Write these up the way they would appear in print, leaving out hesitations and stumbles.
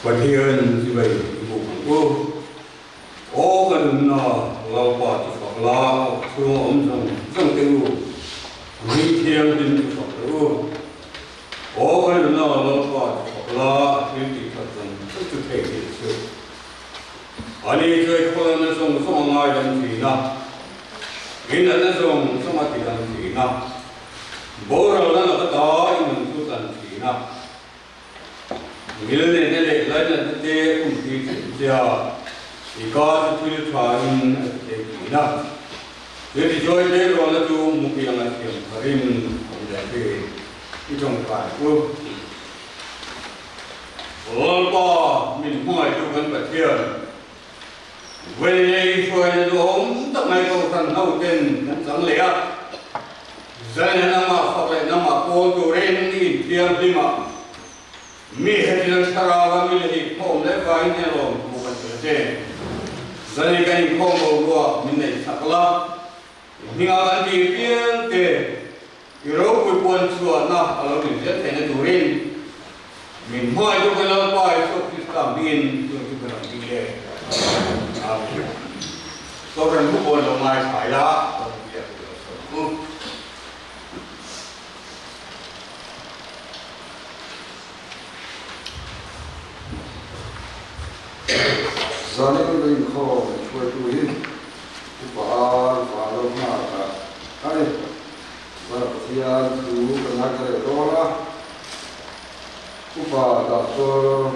Và thiên như vậy một quốc ô gần nọ lao bọt phật lao xuống ông dòng tiêu huy thiên tin phật tiêu ô gần nọ lao bọt phật lao thiên tin phật dòng tất thể hiện sự 아니 저희 코로나 좀 송아야 되나 이나는 좀 송아야 되나 뭐라나 다 있는 수단 되나 밀내내 라이는 때 움직이 진짜 이거 둘이 좋아하는 되나 여기 저희들로 좀 무기양을 좀 버리는 건데 이좀 가고 얼마 민망할 적은 버텨 về đây rồi ông tập này cầu thần hậu tiền chẳng lẽ giờ này năm mà học lại năm mà cô tụi em đi tiêm đi mà mi hết lần sau và mi lấy phong lấy vài ngày rồi một vấn đề giờ này cái phong bầu bùa mình này sắp lắm mình ăn gì tiền tiền rồi cuối tuần xuân na ở mình sẽ thấy nó tụi em mình hỏi cho cái lần bài số cái cảm biến cho cái làm gì đấy Sovereign who born on my side, Zalim bin Kho, where to him, Upar, Father Mata, Hai, Vartian, to Nagare Dora, Upa, Doctor,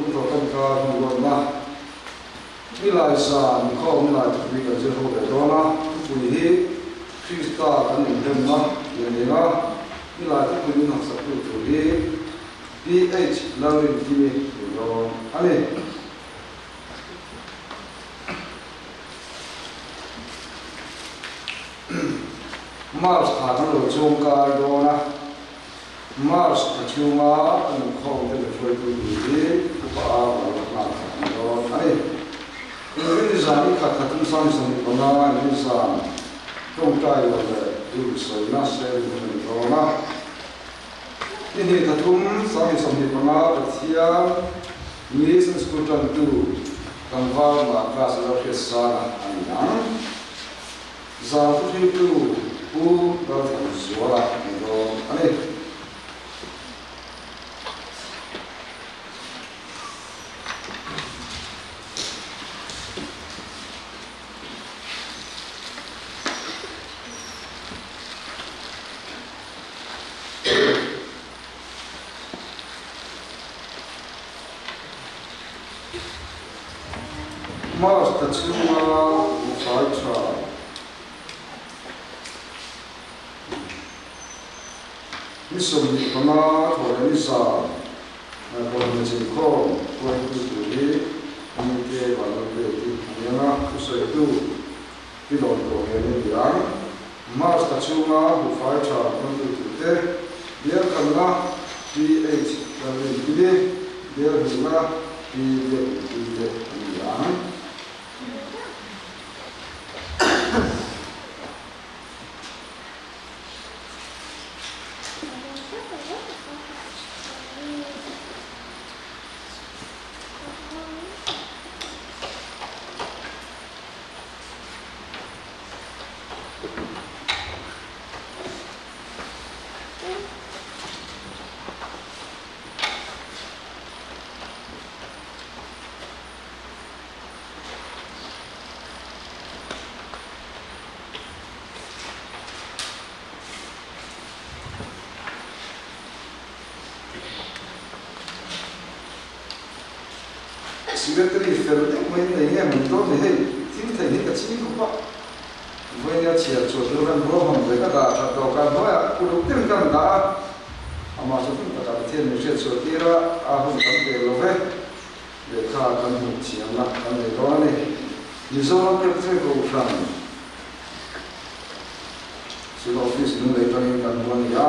chúng tôi không có không còn mà mi lại sa mi kho mi lại mi cái gì không để đó na bùi hi Krista anh em thêm mà vậy này na mi lại cái bùi nó sắp được rồi đi PH lâu đi rồi anh ấy Mars thà nó rồi chung cả đó na Mars kacunga anu kau telefon itu apa orang ini zani kata tulisan seni bana ini zan tongkai oleh tulisan nasir ini bana ini katum seni bana bertiap ini sekutan tu kanvar maka sudah kesana anjang zan itu dalam suara itu aneh Mars kacunga ufaitra Nisom di kama thore nisa Kore mesin ko Kore kuturi Amike balante di Yana kusai tu Pilon ko hene biang Mars kacunga ufaitra Kontu tute Dia kena PH Kali gede Dia hina PH biang Secretary Ferdi when they have told hey think they hit a chin kupa when you cheer to the run home they got a dog boy who didn't come da amaso tun ta ten ni so tira a hum tam de love de kha kan hu chi na kan de do ne ni so ke tre go from so office nu le tan kan bon ya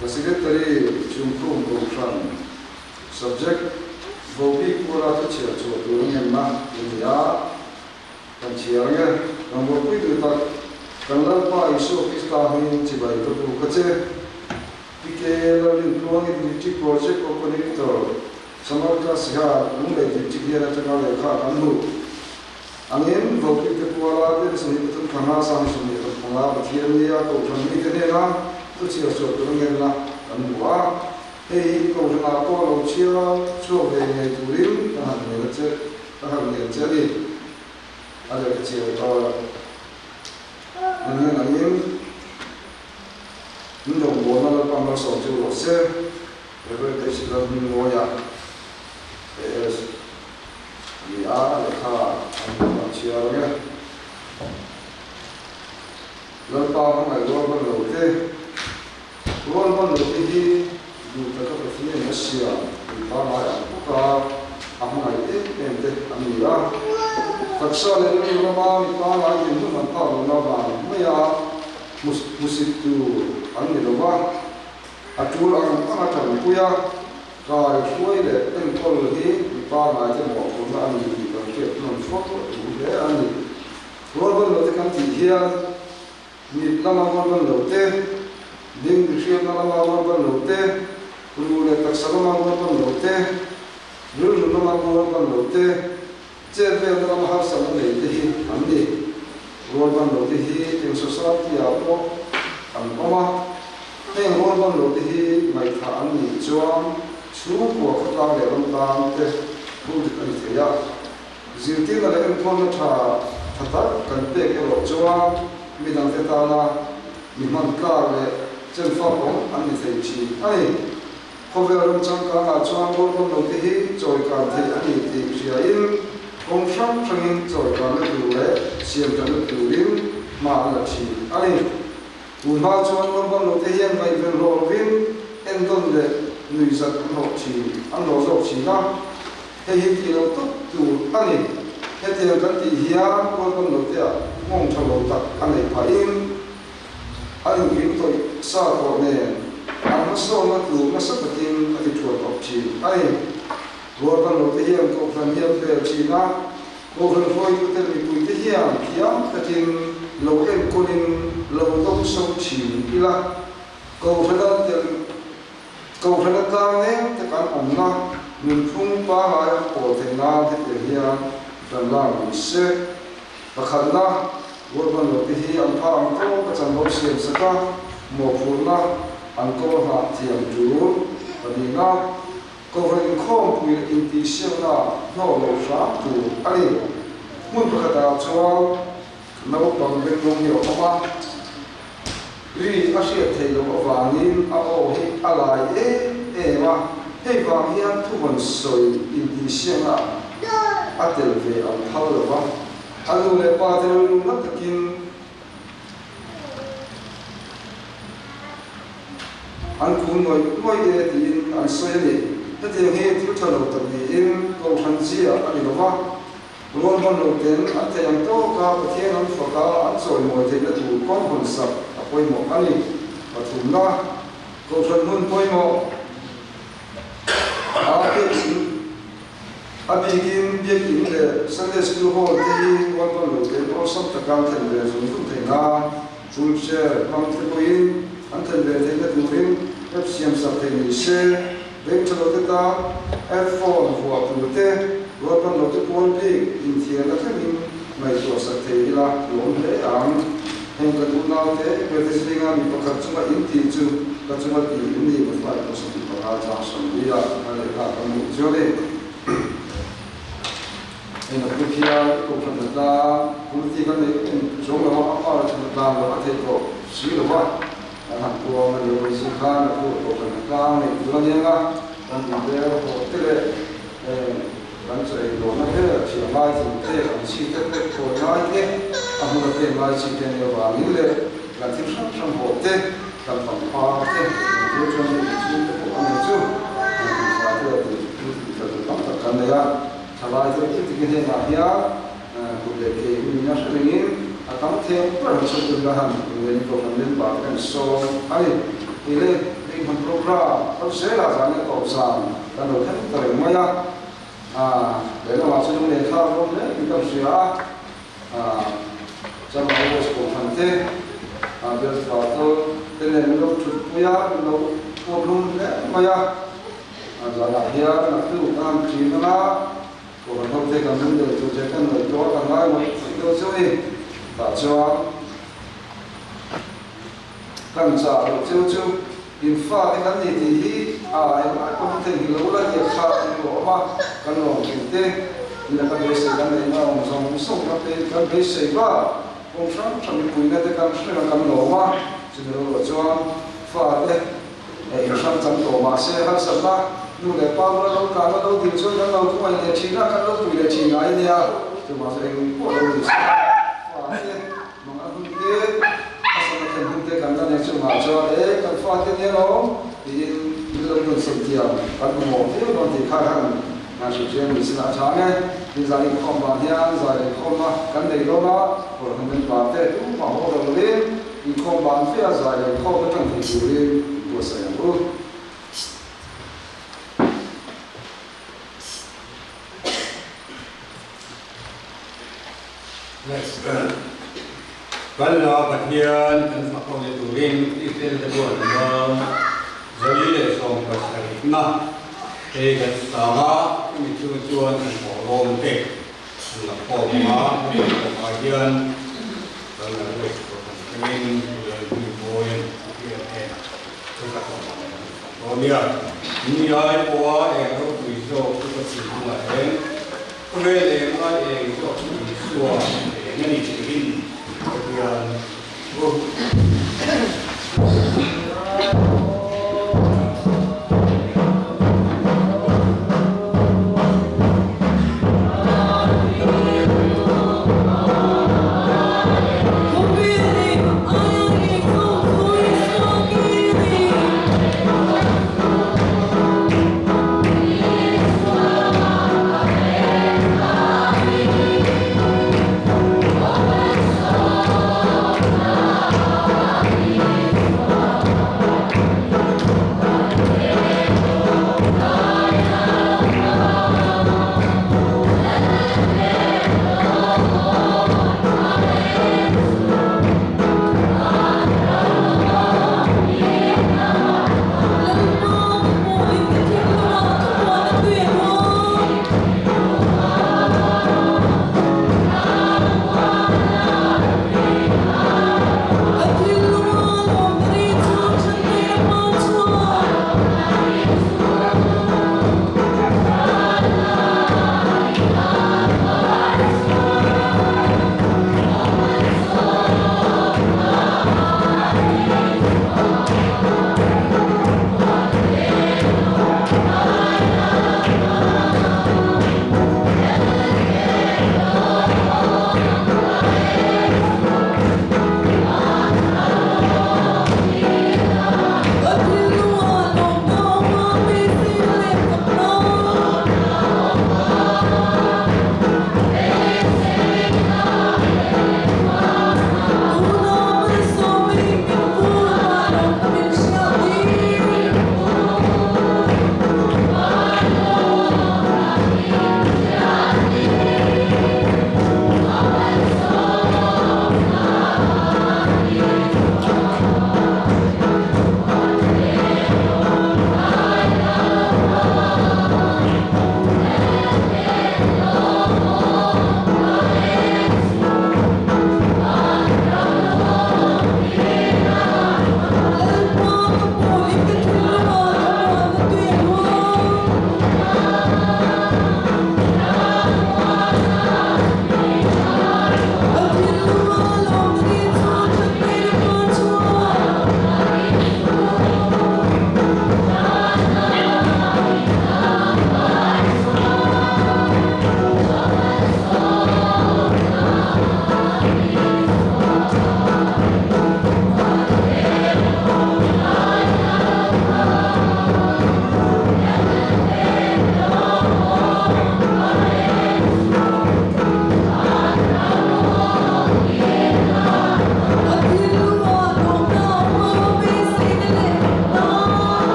the secretary chumpu go from subject Vobi pura tu cia cua tu orang ma dunia kan cia orang kan buat itu tak kan lepas isu kita ini coba itu tu kerja kita lalu peluang district project koordinator sama kita sehat mulai district dia tengah lekha kamu angin bau kita kuala dia sini betul karena sama sini pengalah bertiap dia kau jangan ini lah tu cia so tu dengan lah kamu buat kau jangan apa lau cia so dengan turin tahan dia jadi ada kecil kalau angin Nung buona la pamba so ju se ebe de sila mo ya es ya le kha am chia le la pa ma lo ba lo te hi du ta ka fi ne sia pa ma ya ka am ai te em te am ya taksa le ni ma pa ma ni nu ma pa lo na ba ma ya musik tu ang nilawa atul ang pangatang kuya kaya suai le tempol hi pa ma je mo ko na ani ki ka ke non foto le ani robon lo te kan ti hian ni lama robon lo te ding ri na lama robon lo te ru le tak sa lama robon lo te ru lu lama robon lo te che ve na lama ha sa le te hi ani robon lo te hi te society a po ang pama hei robon lo te hi mai tha an ni chuang chu ko kha le ram tam te bu de kan te ya zirti na le en thon na tha ta kan pe ke lo chuang mi dang te ta na mi man ka le chen fa ko an ni sei chi ai ko ve ram chang ka na chuang robon lo te hi choi ka the an ni ti ria in kong sham changin choi ka le du le siam ka le du rin ma la chi ai Unha chuan robon lo te hian mai vel ro vin en don le nui zat no chi an lo zo chi na he hi ti lo tu tu ani he te kan ti hia robon lo te mong tho lo ta an le pa in an kin to sa ko ne an so ma tu ma sa patin ati tu ko chi ai robon lo te hian ko fan hian pe chi na ko ran foi tu te mi pu te hian kiam takin lo em konin lo dong so chi ila ko phana ta ne te kan om na min phung pa ha ko te na te te hia dan la mi se pakhat na robon lo te hi am pha am ko ka chan lo siam saka mo phur na an ko ha thiam tu ani na ko ren khom pu in ti siam na no lo sa tu ani mun pakhat ta chuang nấu bằng bên nông nhiều không á, vì bác sĩ thấy được vàng in ao hết alai mà hết vàng hiền thu vận soi in đi xem là ăn tiền về ăn thâu được không, ăn luôn lấy ba tiền luôn rất là kín, ăn cuốn ngồi để thì ăn soi đi, thế thì hết chút cho đầu tập đi in câu phần gì à ăn được không? Luôn con đầu tiên anh thấy anh to cả một thiên anh phật cả anh rồi mọi thứ là thủ con hồn sập quay một anh đi và thủ na câu chuyện luôn quay một cái anh đi kiếm biết kiếm để Sunday school hall thì con đầu tiên có sắp tất cả thành về dùng không thể na chung xe mang theo in anh thành về thì là thủ in FCM sắp thành xe đến cho nó ta F4 vừa thủ thế robon lo te pon pe in thian la thamin mai to sa the ila lom le ang heng ka tu na te pe te singa mi pakhat chuma in ti chu ka chuma ti ni ma fa ko sa ti pa cha sam dia ale ka ka mu jole en ku kia ko phan da ku ti ka ne jo ma ma pa ra chu da ma te ko si lo wa han ko ma yo si kha na ko phan da ne du la nga dan de ko te le kan chei lo na he chi mai chi te kan chi te te ko nai te a mu te mai chi te ne wa ni le kan ti sam ho te kan pam pa te yo chon ni chi te ko an chu fa te te te pam ta kan ya chalai te ti ke ne na ya ku le ke ni na shringin a tam the par so tu la han ni ko kan len ba kan so ai ile ring han program ko se la sa ne ko sa kan lo than ta ma ya để nó vào trong nền thao không đấy chúng ta sẽ trong cái bộ phần thế Biar sepatu tenan lo cukuya lo kolum le maya jalan dia nak tu kan cina orang tu tekan tu tu tekan tu orang lain itu sini tak jauh kan jauh jauh infak kan ini yang aku mungkin hilau lagi khas itu apa kan orang kita ini kan biasa kan ini orang musuh kan biasa bah ông sáng trong cái này thì cảm thấy là cảm nổ mà chỉ là cho pha đấy ấy sáng trong tổ mà sẽ hát sập ba lúc đấy bao lâu cả lâu thì cho nó lâu cũng phải để chín là các lâu tuổi để chín ngày này thì mà sẽ có lâu thì pha đấy mà ăn thế sao mà thành thế cảm giác này cho mà cho đấy cần pha thế này nó thì lâu được sạch tiền ăn một thế còn thì khai hàng ngàn số tiền mình sẽ là trả ngay thì gia đình không bàn hiền gia đình không mà cái này đó là hoặc là mình bàn thế cũng mà họ đầu lên thì không bàn thế gia đình không có thằng thì chủ lên của sở hữu kan lo pathian kan fakau le turin itel te bon lo zali le song ka sai na e kan sama mi chu chuan an ho rom te la ko ma ko pathian kan la le ko kan min le ni boyen ye e ko ka ko nia ni ai ko e ro pi so ko si ma e ko le ma e so pi so e ni chi hin Oh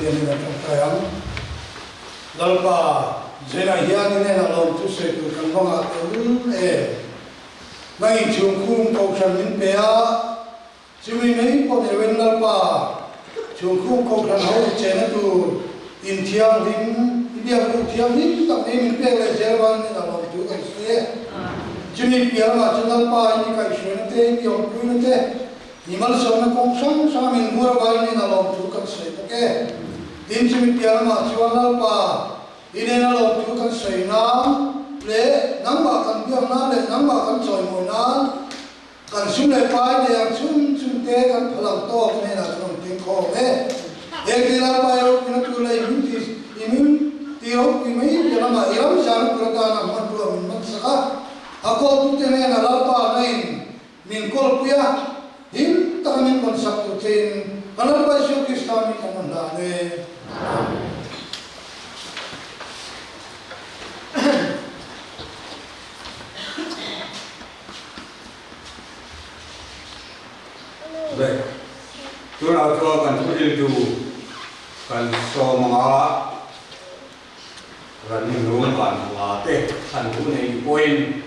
pathian ina tangkayang lalpa zena hian ina na lom tu se tu kan bonga ngai chung khum ko khan min pe a chumi mai po ne wen lalpa chung khum ko khan ho che na tu in thiang lim dia bu thiang lim tak ne min pe le jelwan ina lom tu kan se chumi pia ma chunal pa ni kai shuen te ni om pu te nimal so na kong sang sa min mura bai ni na lom tu kan se ke tin chumi pia ma chunal pa ine na lom tu kan se na le nang ba kan biang na le nang ba kan choi mo na kan sum le pai de yang sum te kan phalang to ne na thong ting kho me ek dina pa yo pina tu le imin ti ro ki mai ya ma iram sang prada na man tu min man saka ako tu te ne na la pa nain min kol puya him ta min kon sak tu tin kanal pa shu ki sta mi kan na ne baik tu nak coba kan tu itu kan semua kan minum kan latte kan tu ni poin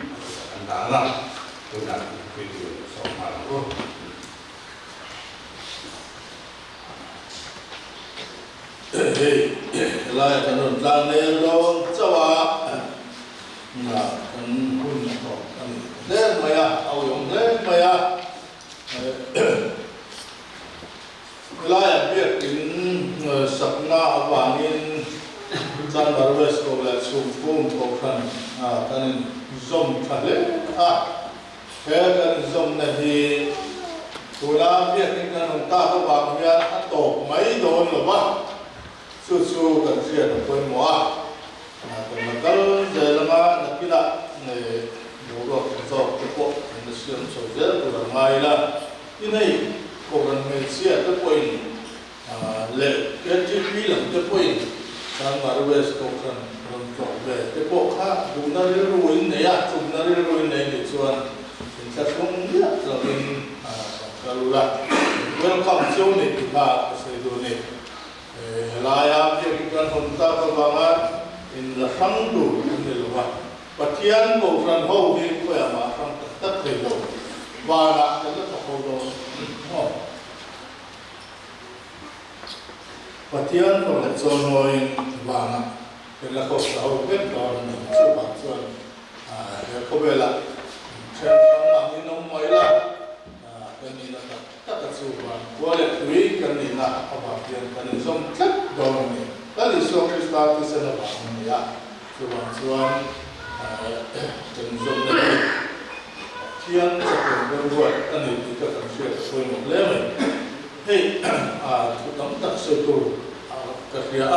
antara tu nak itu semua tu lai kan dan le lo chawa na kan hun ko kan le maya au yong le maya lai biết in sapna awanin dan barwes ko la sum kum ko kan kan zom thale he kan zom na hi tula biết in kan ta ko ba ya to mai don lo ba su kan sia ko mo kan makal jalama nakila ne do so ko ne sia so je ko mai la inai ko kan me sia to point le ke chi pi lam to point dan marwes ko kan ko le te ko kha du na ri ruin ne ya chu na ri ruin ne ni chuan in sa sung ya so in kalula welcome show ne ti ba se do ne la ya ke kan hon ta ko ba in la sang du ne lo ba pathian ko kan ho hi ko ya ma sang ta thei lo ba na ke ta ko do pathian ko le chon noi ba na ke la ko sa ho ke do ni chu ba chuan ko be la chen sang ma ni no mai la ke ni la ta chu ba ko le tui kan ni na ba pian kan ni som tlat do ni ta li so ke sta ti se la ba ni ya chu ba chuan kan som na thian sa ko do ruat kan ni ti ka kan sia ko mo le mai hey tu tam tak so tu ka ria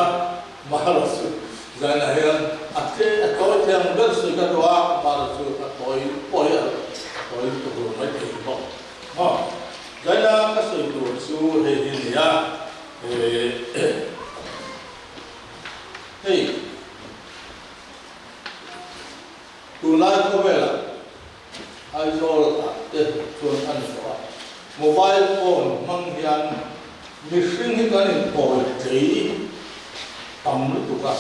mahal su zana hian ate atoi thiam ber su ka doa par su atoi poia atoi tu ro mai ti bo zana ka so tu su he hin ya hey tu lai ko vela ai zo ta te chuan an so mobile phone mang hian mihring hi kan in pol chei tam lu tu ka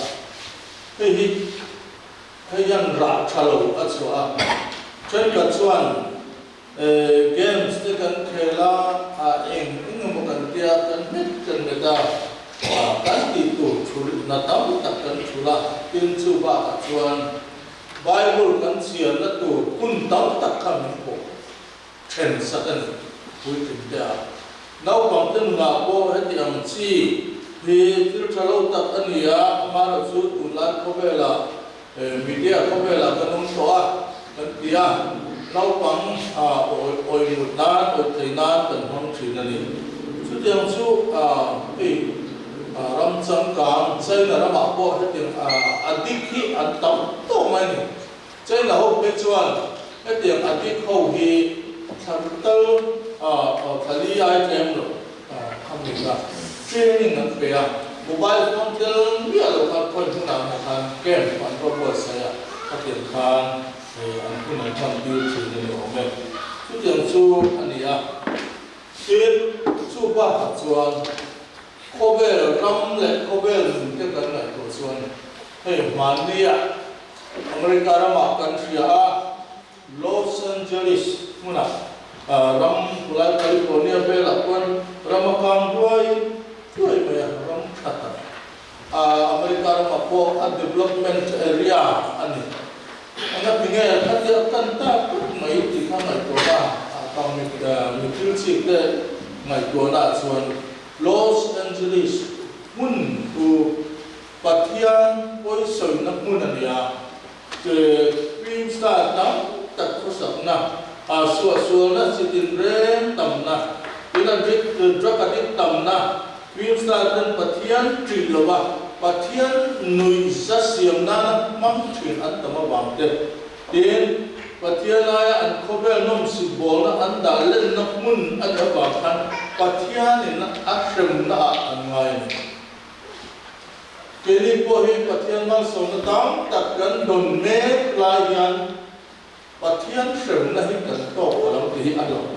hei yan ra thalo a chua chen ka chuan games te kan khela eng mo kan tia kan met kan meta kan ti tu thul na tam tak kan thula tin chu ba ka chuan bible kan sian na tu kun tam tak ka min ko chen sa kan vui tình đẹp nấu bằng tên ngà cô hết tiệm chi thì từ sau lâu tập anh nhỉ mà được số tụi lan có về là media có về là cái nông toa cái tia nấu bằng ôi một nát ôi thầy nát tận không chỉ là gì số tiệm số ram chang kang chơi là nó bảo cô hết tiệm adik hi ăn tắm to mai nè chơi là hôm bên chuan hết tiệm adik hậu hi tham tơ khali ai em rồi không được là training nó về mobile phone cái biết là các con chúng ta một hàng game còn có bộ xây các tiền khan thì anh cũng nói thằng tiêu chỉ để hiểu mình chút tiền su anh ấy tiền su ba hạt chuan Kobel ram le kobel ke kan ngai to chuan hei mania America rama country a Los Angeles muna ram pulai California bela kon ramakam tuai me ram thata America rama po a development area ani anga pinge khatia kanta mai ti khangai to ba atomic nuclear chip te ngai to na chuan Los Angeles mun tu Pathian poi soi na mun ania ke film star tam tak khosak na suwa na sitin rem tam na ina dik drug addict tam na film star dan Pathian triloba Pathian nui sasiam na mam thin an tama bangte den Pathian aya an khobel nom sibol na an dalen na mun an ba khan Pathian in akrem na angai keli po hi Pathian mal song dam tak kan don me layan Pathian shem na hi kan to alam ti alam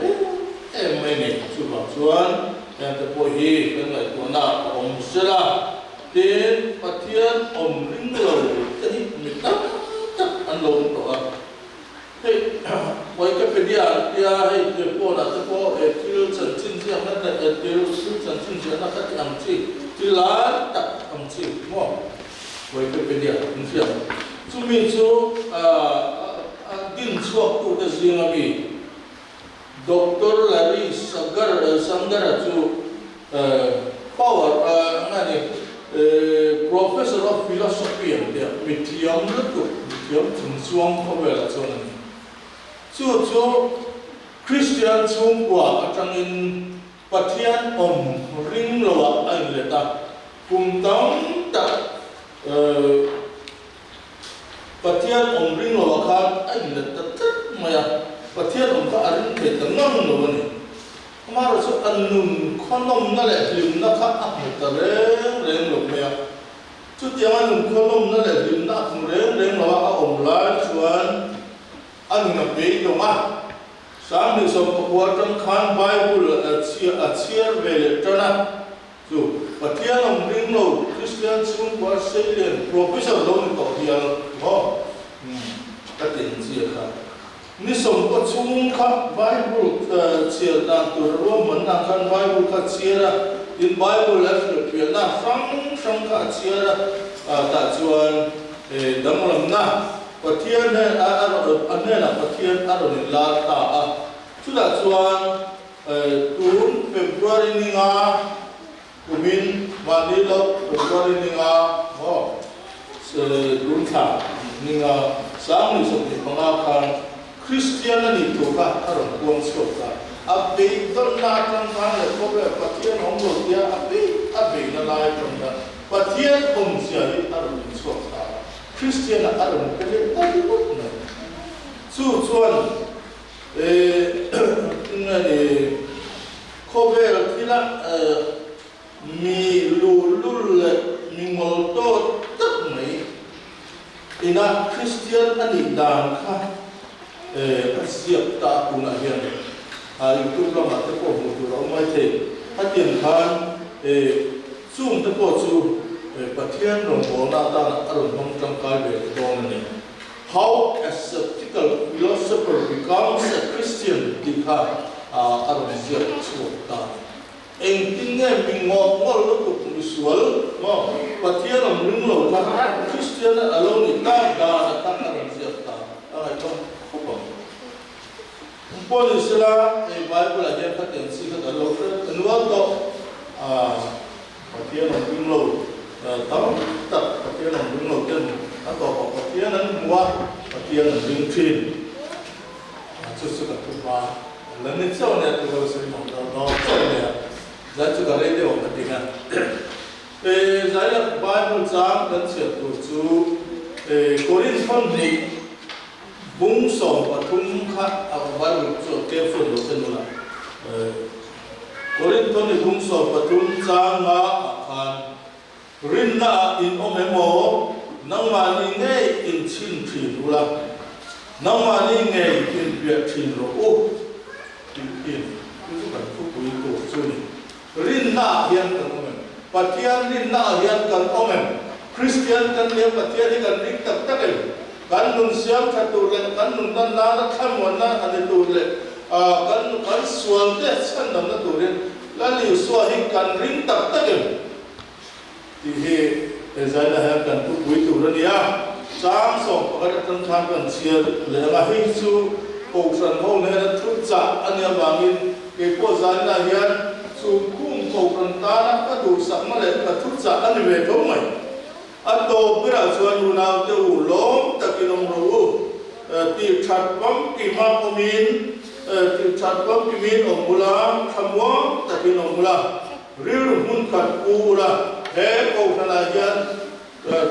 mai ne chu ba chuan yan te po hi kan lai ko na om sela ten Pathian om ring lo te hi mi tak an lo to a hei Wikipedia dia hei te po na te po til chan chin sia na til chan chin sia na ka am chi tilan tak am chi mo Wikipedia sia chumi chu din chuak tu ka zinga mi Dr. Larry Sanger chu power ngani professor of philosophy dia mithiam lu mithiam chung chuang khobela chon chu Christian chung kwa atangin Pathian om ring lowa ai leta kum tam ta Pathian om ring lowa khan ai leta tat maya Pathian om ka arin ke tangam no ni amaro chu annun khonom na le lim na kha a ta reng lo maya chu tiang annun khonom na le lim na reng lo a om la chuan an na be do ma sang ni som ko tam khan Bible a chiar vele tana chu Pathian om ring lo Christian chung kwa Australian professor lo ni to hial ho ta tin chi kha ni som ko chung kha Bible chiar na tu ro man na khan Bible kha chiara in Bible as le pia na sang kha chiara ta chuan damlam na Pathian na Pathian ni la ta a chuda chuan tun February ni nga kumin manilo February ni nga ho tun tha ni nga sang ni som ni panga khan Christian ni to ka aron kuang so ka abe don na tang khan le ko be Pathian hong lo dia abe na lai tong da Pathian om sia ni aron so ka Christian aron ke ta di mo na chu chuan ngani khobel thila mi lul mi ngol to tak mai ina Christian ani dan kha siap ta kuna hian YouTube lo ma te ko mu tu lo mai the patien khan zoom te ko chu Pathian rong bo na ta aron hong tang kai be dong ni how a skeptical philosopher becomes a Christian dikha aron siap chu ta eng tinge mingol ngol lo ku visual mo Pathian rong ring lo ta Christian alone ni ta aron siap ta ai to Polisla Bible aja kan si ka lo anual to Pathian ang binglo tahu tak Pathian ang binglo kan atau Pathian ang mua Pathian ang bingtrin susu ka tupa lain itu ni tu kalau sering no ni jadi juga rede orang ketinggalan saya Bible jam dan siap tu Korinton ni bung som patung khat baru so careful lo senula Korinton ni bung som patung janga akan rinna in omemo nang mani ngai in chin thin ula nang mani ngai in biat thin ro o in itu kan fu pui ko so ni rinna hian kan men Pathian rin na hian kan omen Christian kan le pathian hi kan ring tak tak kan nun siam thatu le kan nun nan na thamon na ani tu le kan sual te san nam na tu ren la li so hi kan ring tak tak ti he ezana ha kan tu pui tu ran ya sam so ka tan than kan sia le ma hi chu ko san ho ne na thu cha ania wangin ke po zan na hian chu kum ko kan ta na ka du sak ma le ka thu cha ani ve tho mai ato bira chuan u nau te u lom takinom ro ti that pam ki ma omin ti that pam ki min omula thamwa takinom mula rir hun khat ura he ko thana hian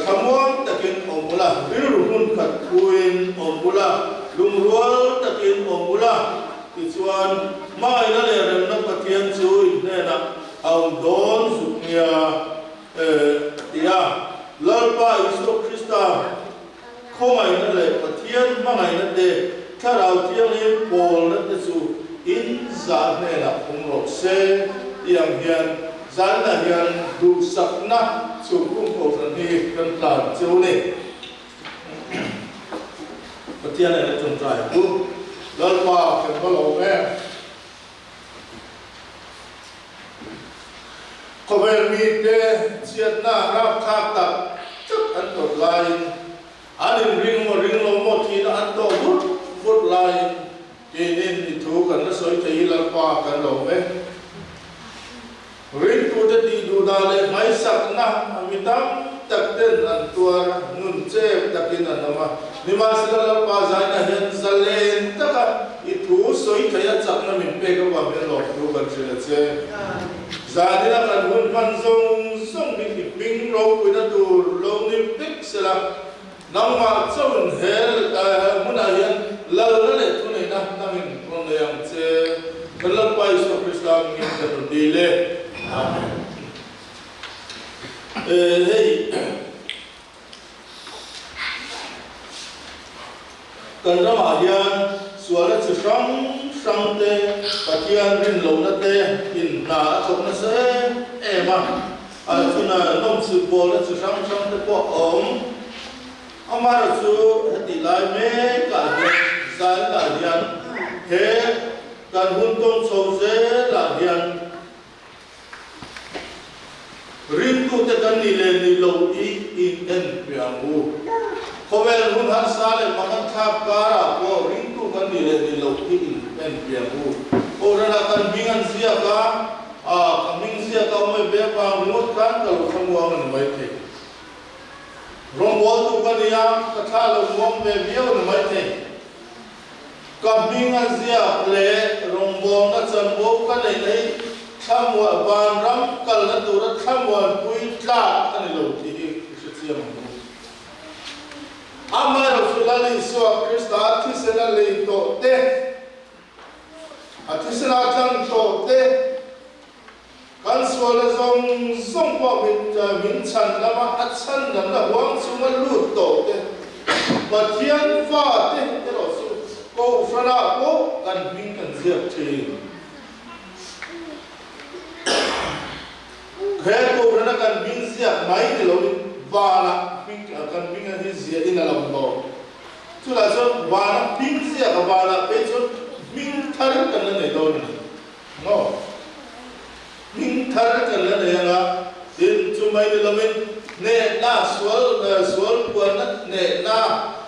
thamwa takin omula rir hun khat kuin omula lungrual takin omula ti chuan mai na le rem na pathian chui ne na aung don suknia tia lalpa isu Krista khomai na le pathian mangai na de tharau tiang in pol na te chu in za ne na umrok se tiang hian zan na hian du sakna chu kum ko ran hi kan plan chu ne pathian ne chung trai bu lalpa kan ba lo me khovel mi te chiat na rap thak tak chuk an to lain anin ring lo mo thi na an to but lain ke nen ni thu kan na soi thei lalpa kan lo me ring tu te ti du da le mai sak na amitam tak ten an tuar nun che takin an ma ni ma sila lalpa zai na hian zalen taka I thu soi thei a chak na min pe ka wa me lo tu kan che Zadina kan hun man song bi ping ro wi na du lo ni pik sela nang ma chon hel mun a yan la le tu nei na min kon le yang che kalal pai so Kristam min ka di le amen hey kan ra ma yan suara sang te pathian rin lo na te in na chok na se ema a chuna nom chu bol chu sang te po om amar chu ti lai me ka de zan la dian he kan hun tom so ze la dian rin tu te kan ni le ni lo I in en piang u khovel hun han sa le makan thap kara ko rin tu kan ni le ni lo I en piamu ora kan bingan sia ka kaming sia ka me be pa ngot kan ka thangwa man mai the rong wo tu kan ya ka tha lo mom be bio na mai the kaming sia le rong bo na chan bo ka nei nei thamwa ban ram kal na tu ra thamwa pui tla ani lo ti sia ma amma rasulullah so Krista thi sena le to te atisna chang to te kan swala zong kwa min chan lama achan nam la wang suma lu to te pathian fa te ro su ko frana ko kan min kan zia the khe ko frana kan min zia mai ni lo bala min kan min hi zia ina la lo chu la so bala min zia ka bala pe chu min thar kan la nei do ni no min thar kan la nei nga din chu mai ni lamin ne na swal ko na ne na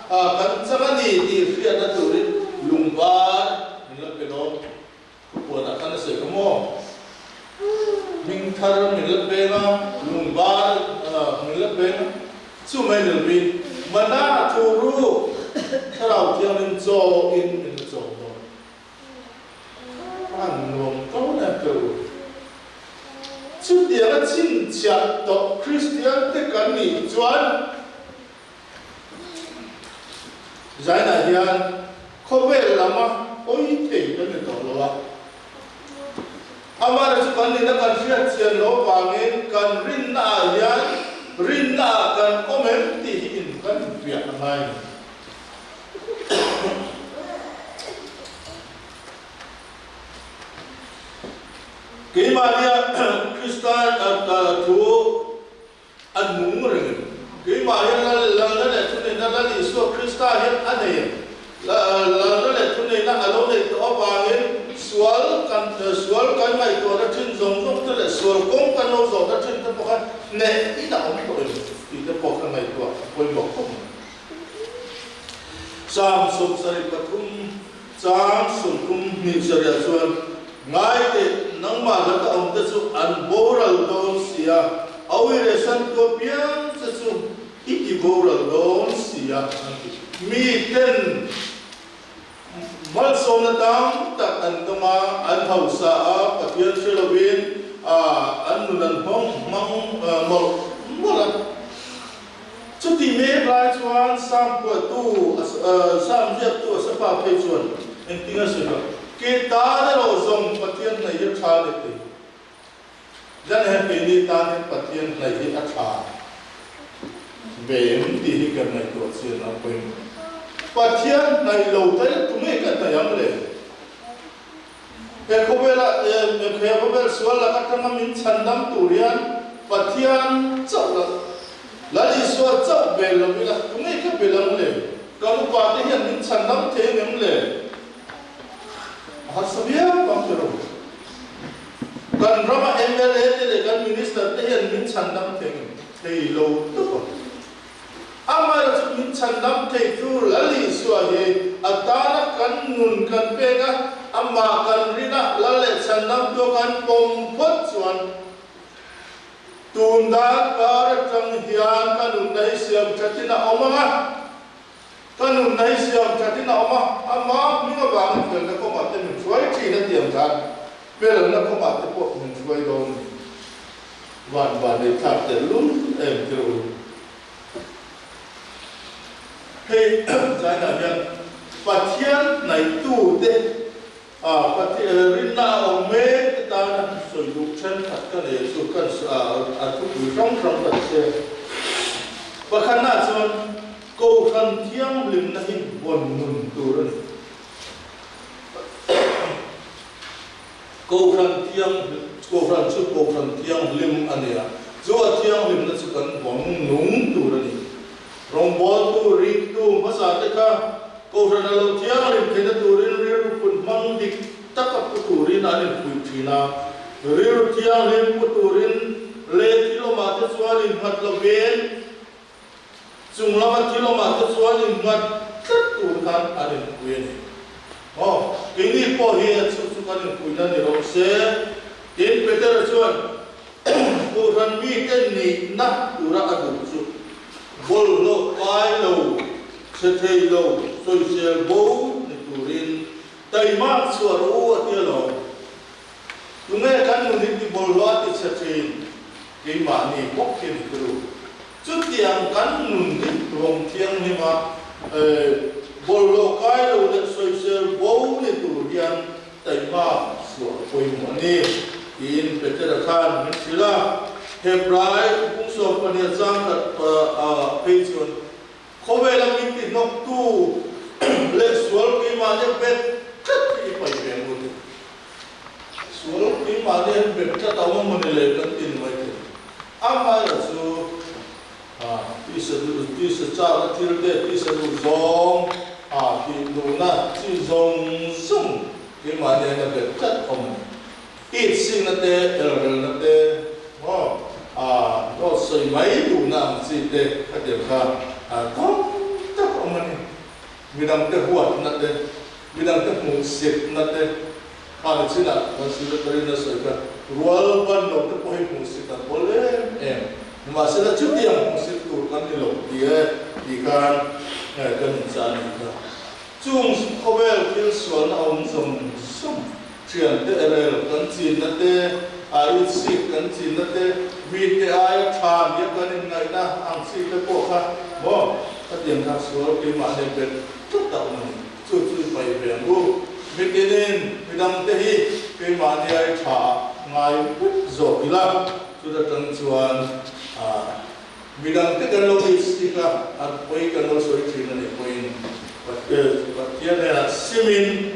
kan chama ni ti fia na tu ri lungba ni la pe do ko na kan se ko mo min thar min la pe na lungba min la pe na chu mai ni min mana tu ru tharau tiang in zo in zo an nom ko na ko chu dia la chin cha to Christian te kan ni chuan zai na hian khobe lama oi te kan ni to lo wa amara chu kan ni na kan ria chian lo wangin kan rin na hian rin na kan omen ti in kan pia mai Kaya Maria Kristo Krista thu an mung ring cái mà hiện là nó là thu này là Isu Krista hiện anh này là nó là thu này là alo này to vàng sual kan mai to da chin zong zong to le sual kong kan no zo da chin to pokan ne I da om to I da pokan mai to koi bok kom sam sum sari pathum sam sum kum ni sari sual ngai te nang ma la ka om ta su an boral don sia awi re san ko pian sa su I boral don sia mi ten mal so na tam tak an tama an hausa a pathian selawin an nunan hong mang mal chuti me lai chuan sam ko tu sam jep tu sapa pe chuan en tinga se ba ke ta na ro zong pathian nei ya tha le te jan he pe ni ta ne pathian nei ya tha bem ti hi kan nei to se na pe pathian nai lo tai tu me kan ta yam le e ko bela e khe ko bel sual la ka ma min chandam turian pathian chau la li so chau bel lo bila tu me ka belang le ka lu pa te hian min chandam the ngem le ha sabia pam tero kan rama MLA te le kan minister te hian min chandam the ngem thei lo tu amar chu min chandam thei tu lali suwa he atana kan nun kan pega amma kan rina lale chandam to kan pom phot chuan tunda kar tang hian kanun dai siam chatina omanga kanun dai siam chatina oma amma minga bang tel na ko ma te min suai chi na tiam kan pel na ko ma te po min suai don van de thap te lun em tru hey zai na yan pathian nai tu te pathian rinna ome ta na so yu chen that ka le so kan tu rong rong ta se pakhana chon ko khan thiam lim na hin bon mun tu ran ko khan thiam lim ania zo thiam lim na chu kan bom nung tu ran rong bol tu ring tu masa te ka ko ran lo thiam lim the na tu rin ri pun mang dik takap tu rin ani pui thina ri thiam lim tu rin le kilomate sualin hat lo ben chung lama kilomate sualin hat tat tu kan ani pui ni kini po hi chu kan pui na ni ro se in better chuan ko ran mi ten ni na tu ra adu chu bol lo kai lo se thei lo so se bo ni turin tai ma suar u atia lo tu nge kan nu ni bol lo ati se thei ke ma ni bok ken tu chu tiang kan nu ni rong thiang ni ma bol lo kai lo le so se bo ni turian tai ma suar poi mo ni in better khan ni sila Hebrai kung so pania jam that page on khobela minti nok tu le sual ki ma ne bet kat ki pai ben mun sual ki ma ne bet ta taw mo ne le kan tin mai te ama ya su ti sa cha ti de ti sa lu zong ki lu na ti zong sum ki ma ne na bet tat om it sing na te el na te nó soi mấy đủ nam gì thế các điểm khác có chắc ông này mình đang cái huat nát đấy mình đang cái mùng xịt nát đấy chỉ là nó sẽ tới nó soi cái rual ban đầu cái bôi mùng xịt là bôi em mà sẽ là trước tiên mùng xịt tụt cái này lộc thì cái mình trả này cái chung có vẻ cái số nó ông dùng sum chuyện thế là cái gì nát đấy ai xịt cái gì nát đấy vì thế ai tham gia cái này na anh sĩ cái bộ khác, các điểm khác số cái mà này về tất cả mình chú phải về luôn, vì thế nên vì đâm thế cái mà này ai trả ngay rồi đi làm, chú đã từng chuan vì đâm thế cái lối đi cả, quay cái lối suy nghĩ này quay, và cái này là simin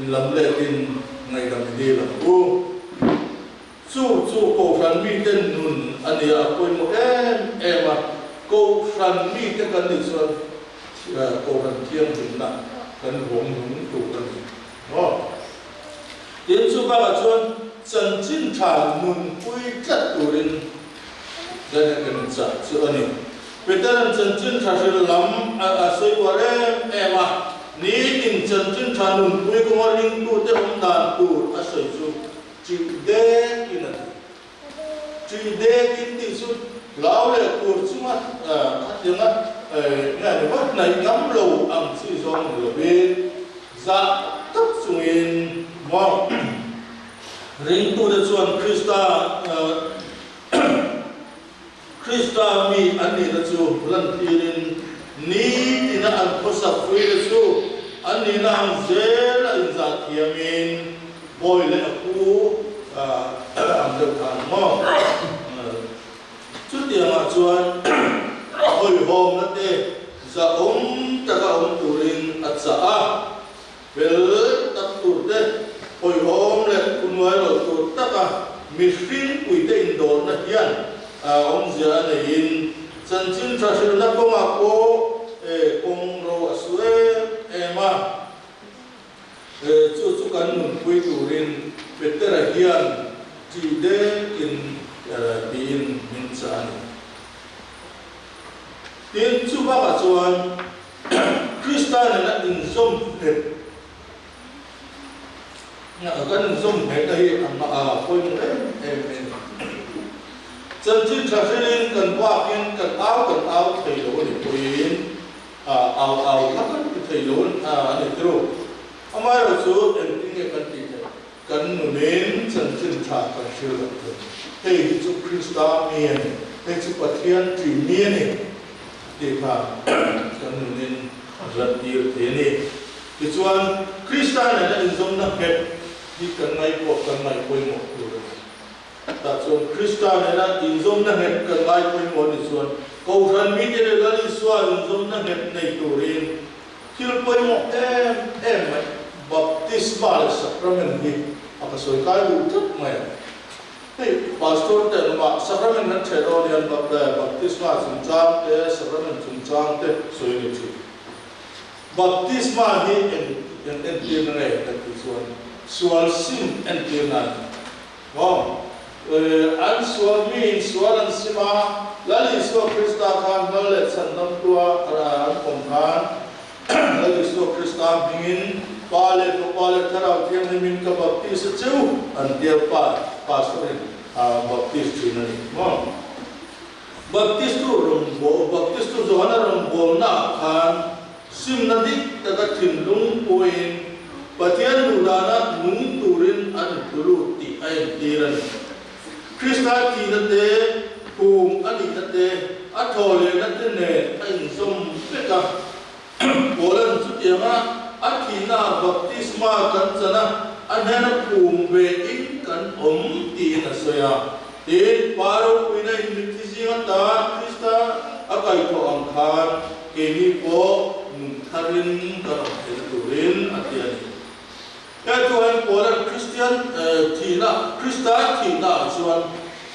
làm lệ tin ngày đâm đi làm chú cầu khăn mi tên nùn anh ấy quay một em à cầu khăn mi tên cần đi xuân cầu khăn thiên hình nặng cần hùng tụ cần đó đến chú ba là xuân chân chính trả nùn quy chất tụ đến đây là cần trả sự anh ấy bây giờ chân chính trả sự lắm xây qua em à ní tình chân chính trả nùn quy công an linh tụ tới ông đàn tụ xây chú chỉ để cái này chỉ để cái tình xuân lão là cuộc sống phát triển ngày hôm nay ngắm lâu ăn chỉ dùng được bên dạ tất nhiên mong ring tu de chuan Krista mi ani da chu lan tirin ni tina an khosa free da chu ani nam zel in za thiamin boy le aku am de khan mo chu tiang chuan oi hom na te za ta ka turin at sa vel tak tur te oi hom le kunwai lo tur ta ka mi fin pui te in do na hian zia ne in chan chin tra sil na ko ma ko kong ro asue ma chu kan nun pui turin petera hian ti de in tin min chan tin chu ba ka chuan Krista na in som het na kan som het ai koi mo em chân chính tra sinh cần qua cần áo thầy lỗ để quên áo khắp các thầy lỗ để trôi ông ai rồi số em tiếng nghe cần gì cần nên chân chính tra cần chưa được thầy chúc Krista miền thầy chúc Phật thiên chỉ miền này thì phải cần nên rất nhiều thế này thì chuan Krista này đã dùng năng hết thì cần ngày quên một điều ta chuan Krista này là in dùng năng hết cần ngày quên một thì chuan cầu thần mi thế là đi xóa in dùng năng hết này turin khi quên một em baptisma là sacrament gì apa soi cái đủ thức mày hey pastor te ma sacrament nan chero nian baptisma chung chang te sacrament chung chang te soi ni chi baptisma hi en tin ne ta ti sual sim en tin nan wow an sual mi sual an sima lali so Krista khan le chan nam tua an kom khan lali so Krista bingin pale tharau thiam min ka baptis chu an dia pastor baptis chu nani mo baptis tu johana rom na khan sim nadik taka thinlung poin pathian dudana nung turin an tulu ti ai tiran Krista ti nate hum ani nate athole nate ne ai som peka bolan chu tianga athina baptisma kan chana anhena hum ve in kan ti na soya te paro pina initizinga ta Krista akai to ang khan kemi po nungtharin kan turin atiani ya tuhan polar Christian Krista thina chuan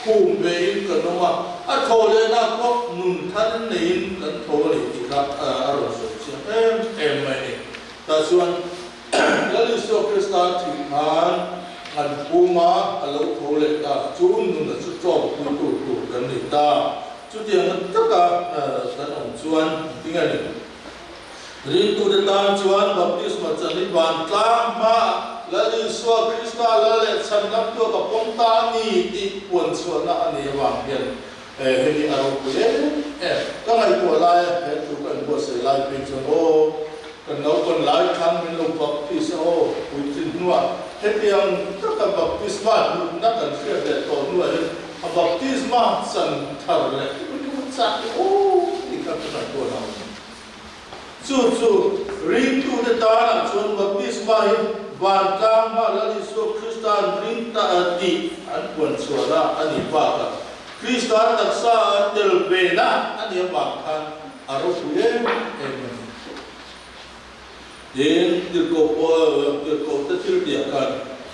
hum ve in kan ma athole na ko nungtharin nein kan thole ti ka aro so em mai ta chuan lali so Krista thihan an puma alo thole ta chun nun chu chom tu kan ni ta chu tiang taka kan om chuan tingani rin tu de tan chuan baptisma chani ban tlang ma lali so Krista lale chan nam tu ka pom ta ni ti pon chuan na ani wang hian hemi aro pule ka ngai ko lai he tu kan bo se lai pin chuan o kan no kon lai khan min lo baptis o uitin nuwa hetiang taka baptisma na kan sia de to nuwa baptisma san thar le sa o ikat na ko na chu ring tu de ta na chon baptisma hi ban ka ma la ni so Kristan ring ta ti an pon suara ani pa ka Krista taksa tel bena ani ba khan aro puye den dir ko ta til dia kan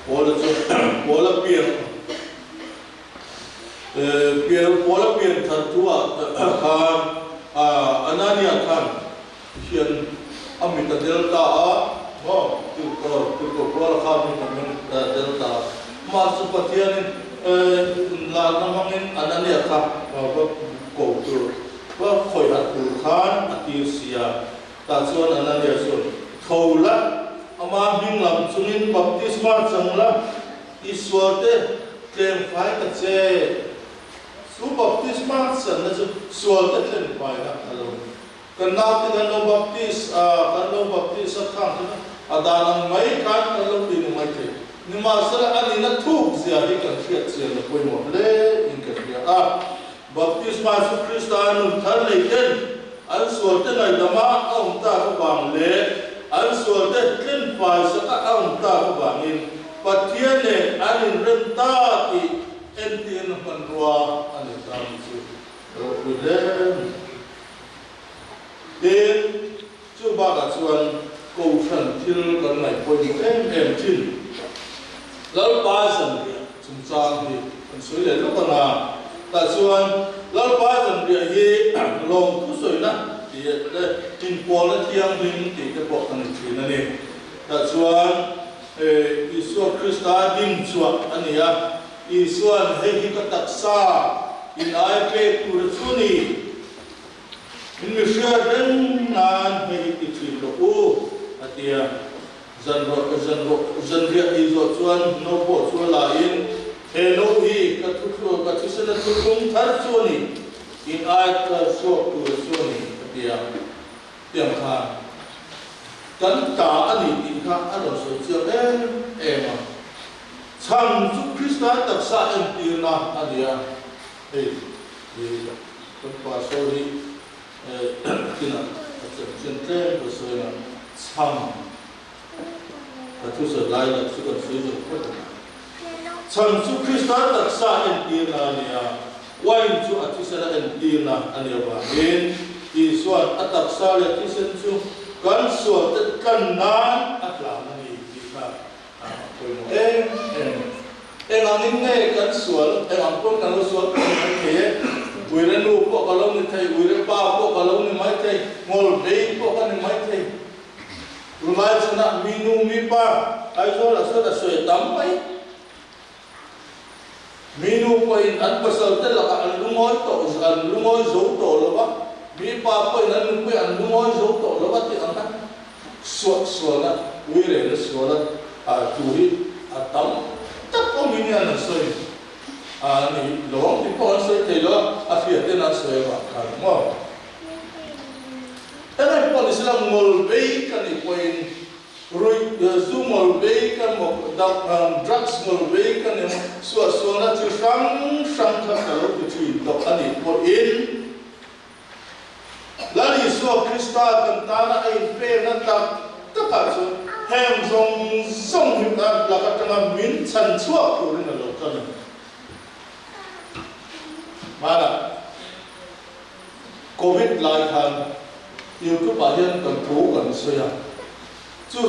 bola piang Biar pola biar tertua kan Anania kan hian amita delta tu pola kami delta masuk patian la namangin Anania kan ko tu khoi hat kan atir sia ta chuan Anania sun thola ama hing lam chungin baptisma changla iswate tlem phai ta che su baptisma san na chu sual ta tlem phai na alo kan na ti kan baptis khang na adanang mai kan alo ti mai the ni ma sara ani na thuk zia hi kan khiat sia na poi mo le in ka ria baptisma su Kristan thar nei ten an sual te nai dama aum ta ko bang le an sual te tlem phai sa ka aum ta ko bangin patian ne anin renta ki entian manrua anin tamsu rodem den chuba ga chuan ko than thil kan nai poi em chin lal pa san ria chung chang hi kan soi le lo kana ta chuan lal pa san ria hi long thu soi na ti le tin pol na thiang ding ti te pok kan thin ani ta chuan Isu Krista dim chua ania isuan hei ka taksa in ai pe tur chuni in mi shia den nan hei ti thi lo u atia zan ria izo chuan no po chu la in he no hi ka thu sana thu kum thar chuni in ai ka so tur chuni atia tiam kha kan ta ani ti kha alo so chiam em chang su Krista taksa em ti na adia kan pa so ri kina chen tre ko so na chang ka thu so lai na su kan su ko chang su Krista taksa em ti na ania wain chu ati sa em ti na ania ba in isuan ataksa le ti sen chu kan suat kan nan atlang ni kita angin ne kan sual ang pun kan sual kan ke wiren lu po kalau ni thai wiren pa po kalau ni mai thai ngol bei po kan ni mai thai rumai sana minu mi pa ai so la so da so tam pai minu po in an pasal te la an lumoi zo to lo ba mi pa po in an lumoi zo to lo ba ti an suat na wiren suat turi atam tak ko minyan na soy ni long ti ko soy telo afia te na soy ba kan mo tanay po islam molbay kan ipoin roi zoom molbay kan mo drugs molbay kan mo so na ti sang ka kalo ti do ani po in lali so Krista kan tana ay pe na ta so hem zong himna la ka tanga min chan chua ko rin lo kan mana covid lai han yêu cứ bảo hiền cần thú cần soi à chú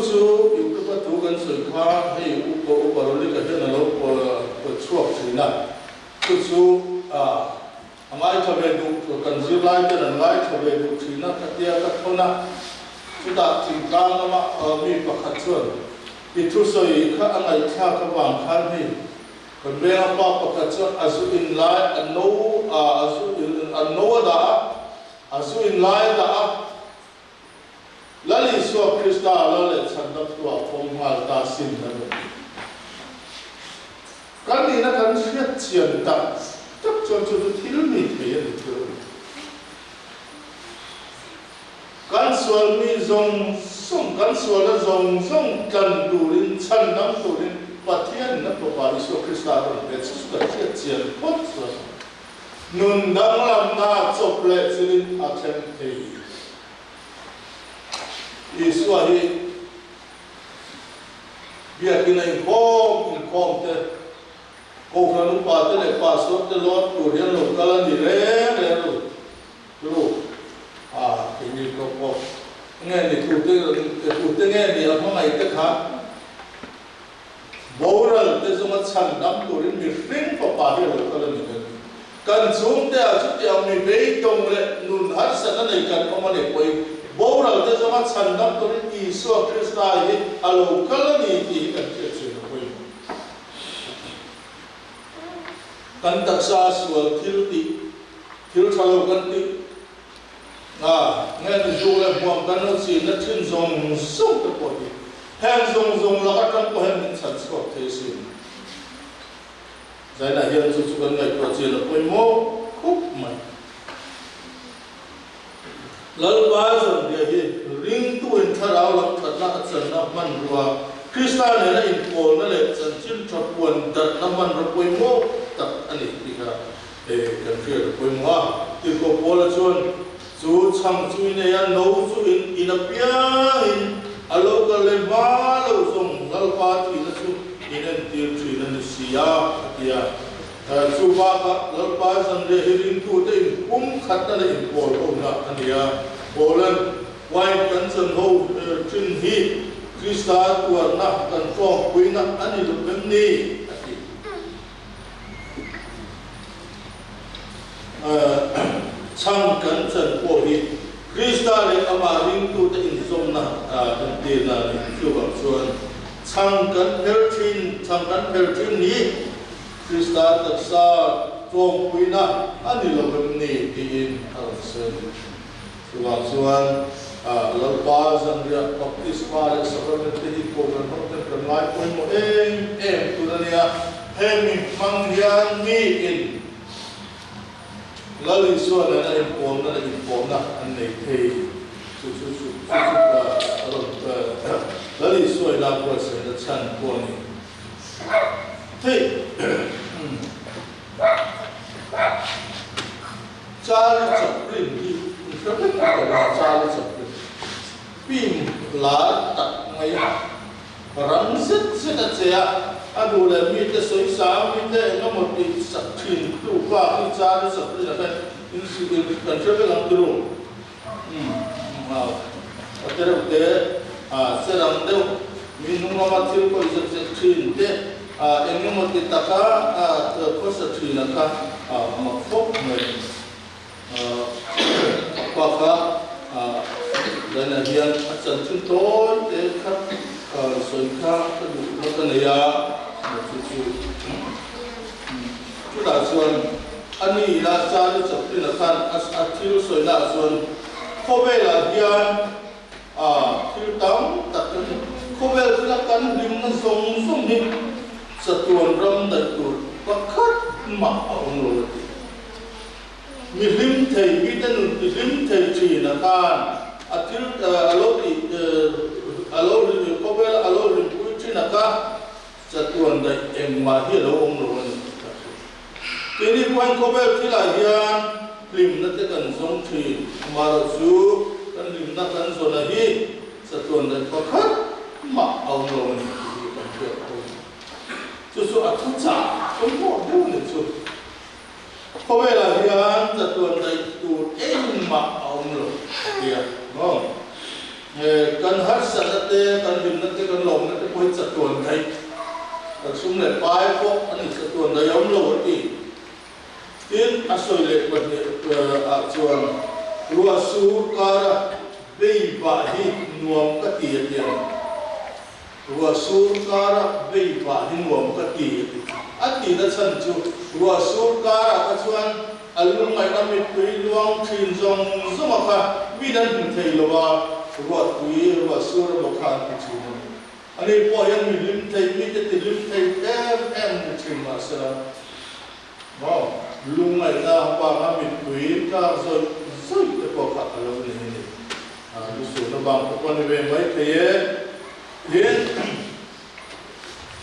yêu cứ bắt thú cần soi kha hay yêu có bảo lý cái hiền là lo có chuộc gì nè chú amai cho về đủ cần giữ lại cho nên lại cho về đủ gì nè cái tia cái thôn nè chúng ta chỉnh trang mà mi bạc khát chuột thì chú soi kha anh ấy kha cái vàng khan thì còn bây giờ bạc khát chuột azu in lại anh nấu đã azu in lại đã lali so Krista lale chandak tua phong hal ta sin na kan ni na kan siat chian tak chon thil mi the ni tu kan sual mi zong song kan sual la zong kan durin chan nam durin pathian na to pari so Krista ron be su ka siat chian pot so nun dang lam na chop le chirin a them thei Isuahi biar kita inform te kau kan lupa te le password te lot kemudian lokal ni re lu ini kau ni tu te ni apa ngai te kha boral te zuma chan dam turin mi ring pa pa he lokal ni kan zoom te a chu te am ni be tong le nun har san nei kan ko ma le koi bo ra te zama chan dam to ni Isu Krista hi alo kal ni ti kan che chu koi kan tak sa sual thil thalo kan ti nghe được dù là buông cái nó chỉ nó thiên dòng sâu được của đi hàng dòng là các trong của hàng mình sản xuất thế gì giải là hiện thực sự ngày của chỉ là quy mô khúc mày lần ba giờ địa hi ring tu in thar áo lắm thật là chân nó man rùa Krista này là in cổ nó là chân chân cho quần thật nó man rùa quy mô tập anh ấy đi ra để cần phải được quy mô từ cổ cổ là chuan chú chăm chú này anh nấu chú in apia in alo cái lên ba lâu dùng lâu ba thì nó chú in anh tiêu chỉ là xia kia chú ba cái lâu ba rằng để hình tu để cũng khát là in bồ ông nè anh kia bồ lên quay cẩn thận hậu trên hi Krista tuan na cần phong quý na anh đi lúc bên đi chăm cẩn thận của hi Krista le amaring tu te in som na den te na ni chu ba chuan chăm cẩn pelthin ni Krista ta sa trong quý na ani lo bem ni ti in al sen chu ba chuan lo ba zan ria baptisma le sacrament te hi ko gan hot te kan lai ko mo em tu na nia hemi mang hian mi in lali suan na in pom na an nei thei su lali suai la ko se da chan ko ni thei cha li chap rin hi ka pe ka cha li chap rin pim la tak ngai ram sit da che adu le mi te soi sa mi te no mo ti sak thin tu pa ti cha ni sak rin da in si kan che lang tu Akhirnya sedang tu minum nama tiu ko isek thin te engem mo kita ka ko sa thin ka mafok me pa ka dan hian achan thin ton te ka soi ka du mo ka ne ya chu da chuan ani la cha ni chap tin kan athil soi la chuan khobe la hian thil tam tak khobel thila kan lim na song ni satuan ram da tur pakhat ma ong lo mi lim thei mi tan lim thei chi na kan athil alo khobel alo lim pu chi na ka satuan da em ma hi lo ong lo ni kini puan khobel thila hian lim na te kan song thi ma chu kan lim na kan so na hi satuan da pakhat ma ong lo ni kan che chu a thu cha ko mo de ni chu ko ve la hian satuan da tu em ma ong lo dia no kan har sa te kan lim na te kan lom na te ko satuan dai ka sum le pai ko ani satuan da yom lo ti tin asoi le ko ni a chuan ruwa sur kara bei ba hi nuam ka ti ya ruwa sur kara bei ba hi nuam ka ti ati da chan chu ruwa sur kara ka chuan alung mai na mi pui luang thin zong zoma kha mi dan hin thei lo ba ruwa tui ruwa sur lo khan ti chu ani po yan mi lim thei mi te ti lim thei em ni chin ma sa wow lung mai na pa na mi pui ka zo te ko ka alo ni ni lu su na bang ko ni ve mai te ye yen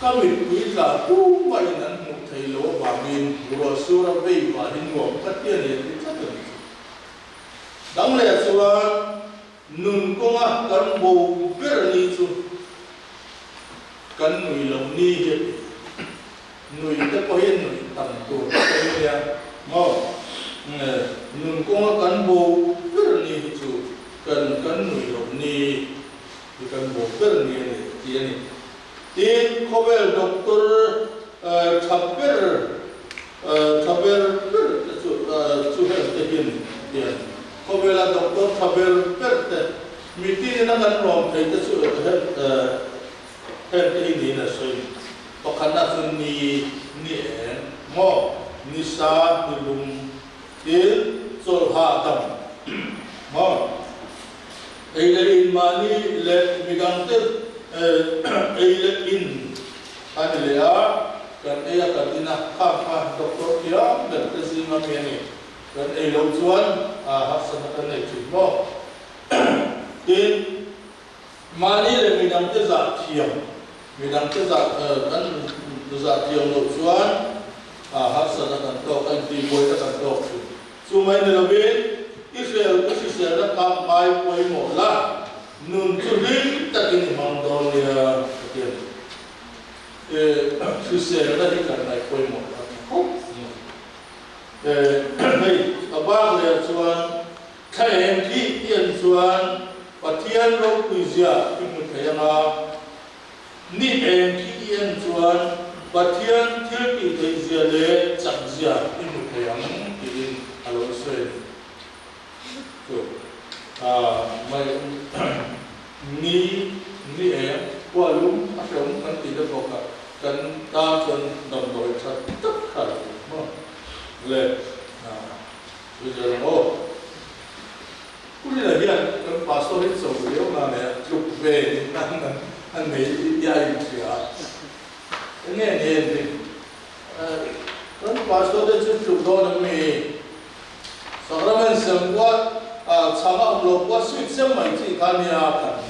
ka mi pui la tu mai nan mu thei lo ba min ro su ra ve ba hin ngo ka ti ni ti cha tu dang le suwa nun ko nga kan bo ber ni chu kan nui lo ni he nui te ko yen nui tam tu ni ya mo nun ko kan bo ber ni chu kan nui lo ni kan bo ber ni ti ni tin khobel doktor thaber hiền hiền có về là doctor Fabel Perte meeting na kan rom thấy cái sự hết cái gì là suy có khả năng ni ngõ ni sa ni lùng tiến rồi hạ tầng ngõ ấy là in mani lệ migang tết ấy là in anh lệ á kan ấy là cái na kham doctor kia dan cái gì mà miền này kan ấy lâu chuan học sinh kan này chỉ ngõ tin mani lệ migang tết giả thiam migang tết giả kan giả thiam lâu chuan học sinh kan to kan ti boy kan to sumai ni lebih Israel đã cầm mai quay một lá nương chú lính ta kinh mang đòn địa tiền Israel đã đi cả này quay một lá đây ở ba người chuan thay em khi tiền chuan và thiên đâu quý giá thì mình thấy là ni em khi tiền chuan và thiên thiên thì thấy giá lệ chẳng giá thì mình thấy là thì alo Israel mai ni qua lúng áp dụng kan ti da boka kan ta chun dom doi chat tất cả mo le bây giờ mo kuli là hiện kan pastor hết số điều mà này chụp về anh này ya in sia nghe nghe đi kan pastor de chụp đó là me Sakramen semua sama Allah buat suit semua itu kami akan.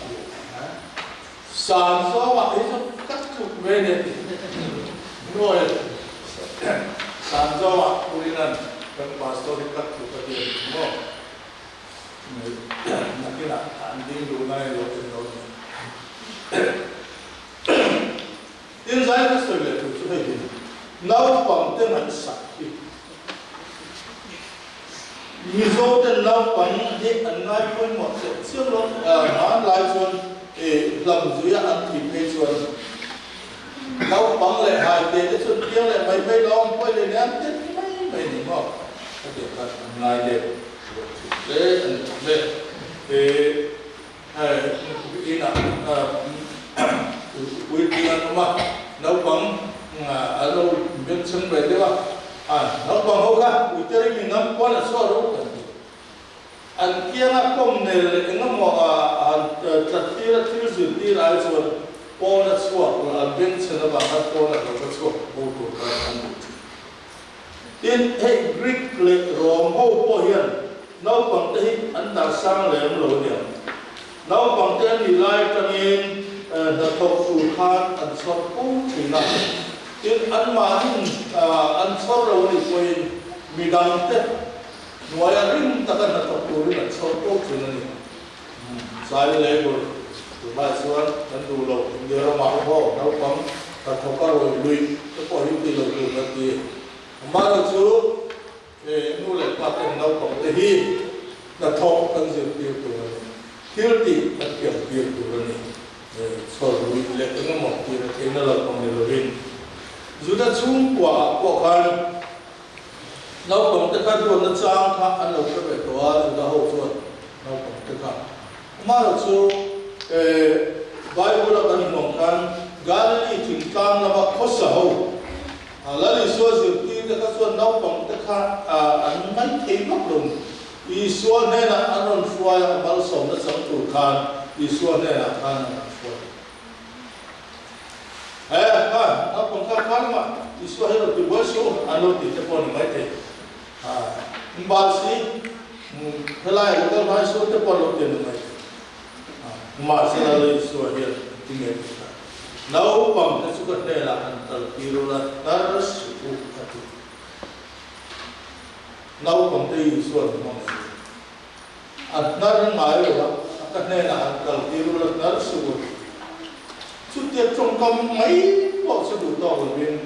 Samso waktu itu kat tu bene, noel. Samso waktu ini kan pastor kat tu tadi semua. Mungkin anding dulu naik loh. Ini saya tu sudah tu sudah ini. Nau pang dengan sakit. Mizo den lau pang he an ngai pon mo se chiang lo man lai chuan lam zuya an thi pe chuan lau pang le hai te chuan tiang le mai mai long poi le nyam te mai ni mo ka de ka ngai le ina ui tiang ma lau pang alo ben chung be de ba nó bằng hậu cả, buổi tối mình ngắm quan là so đâu cả, anh kia ngắm công này là ngắm mò chặt tiệt dự tiệt ai rồi, quan là so, anh bên trên là bằng quan là nó so, hậu thủ cái anh tin hệ Greek lệ Rome hậu bao hiền, nó bằng thế anh ta sang lệ em lối điểm, nó bằng thế anh đi lại cho nên là thọc sủi khan anh so cũng chỉ là tin an mahin an sor lo ni koin midang te noya ring takan na to rin an sor to chunani sai le go ba suan an du lo ngero ma ho nau pang ta thoka ro lui to ko hi ti lo lu na ti ma lo chu nu le pa te nau pang te hi na thok kan zir ti tu thil ti an kyam ti tu ni sor lui le ngam mo ti ra te na lo pang le rin Juda chung quả khan nấu công tất cả đồ nó trang khác ăn lâu cái bể đó Juda hậu chuột nấu công tất cả mà là chú Bible là cái mong khan Galilee thỉnh cam là mà khó sầu là lý do gì thì tất cả chuột nấu công tất cả ăn mấy thế mất luôn ý xuân này là ăn on phơi mà sống nó sống tủ khan ý xuân này là khan nó còn khác khác mà Israel là từ bớt số anh nói thì cái con mấy thế ba sĩ thế lại là cái hai số cái con đầu tiên là mấy mà sẽ là lấy số hiện kinh nghiệm nấu bằng cái số cái này là anh tự kêu là nó sử dụng nấu bằng cái số mong nó đang nói rồi cái này là anh tự kêu là nó sử dụng chút tiết trong công mấy bộ sự đủ to của mình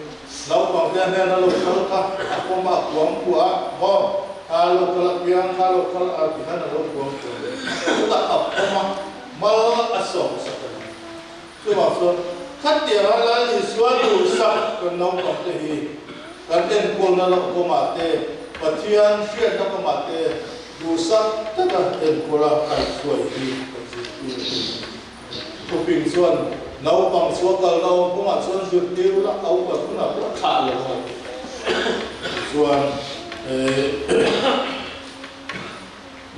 nấu bằng cái này nó lột khâu cả có mà quăng của ho lột khâu biang lột khâu thì nó lột quăng của chúng ta học có mà mà sòng sạch chứ bảo sao khát tiền là lý do đủ sạch còn nấu bằng cái gì cái tiền quân nó có mà thế Pathian hian na kamate dusak taka enkora kai suai di toping suan nau pang suakal nau kuma suan sirtiu la au pa kuna pura kha le suan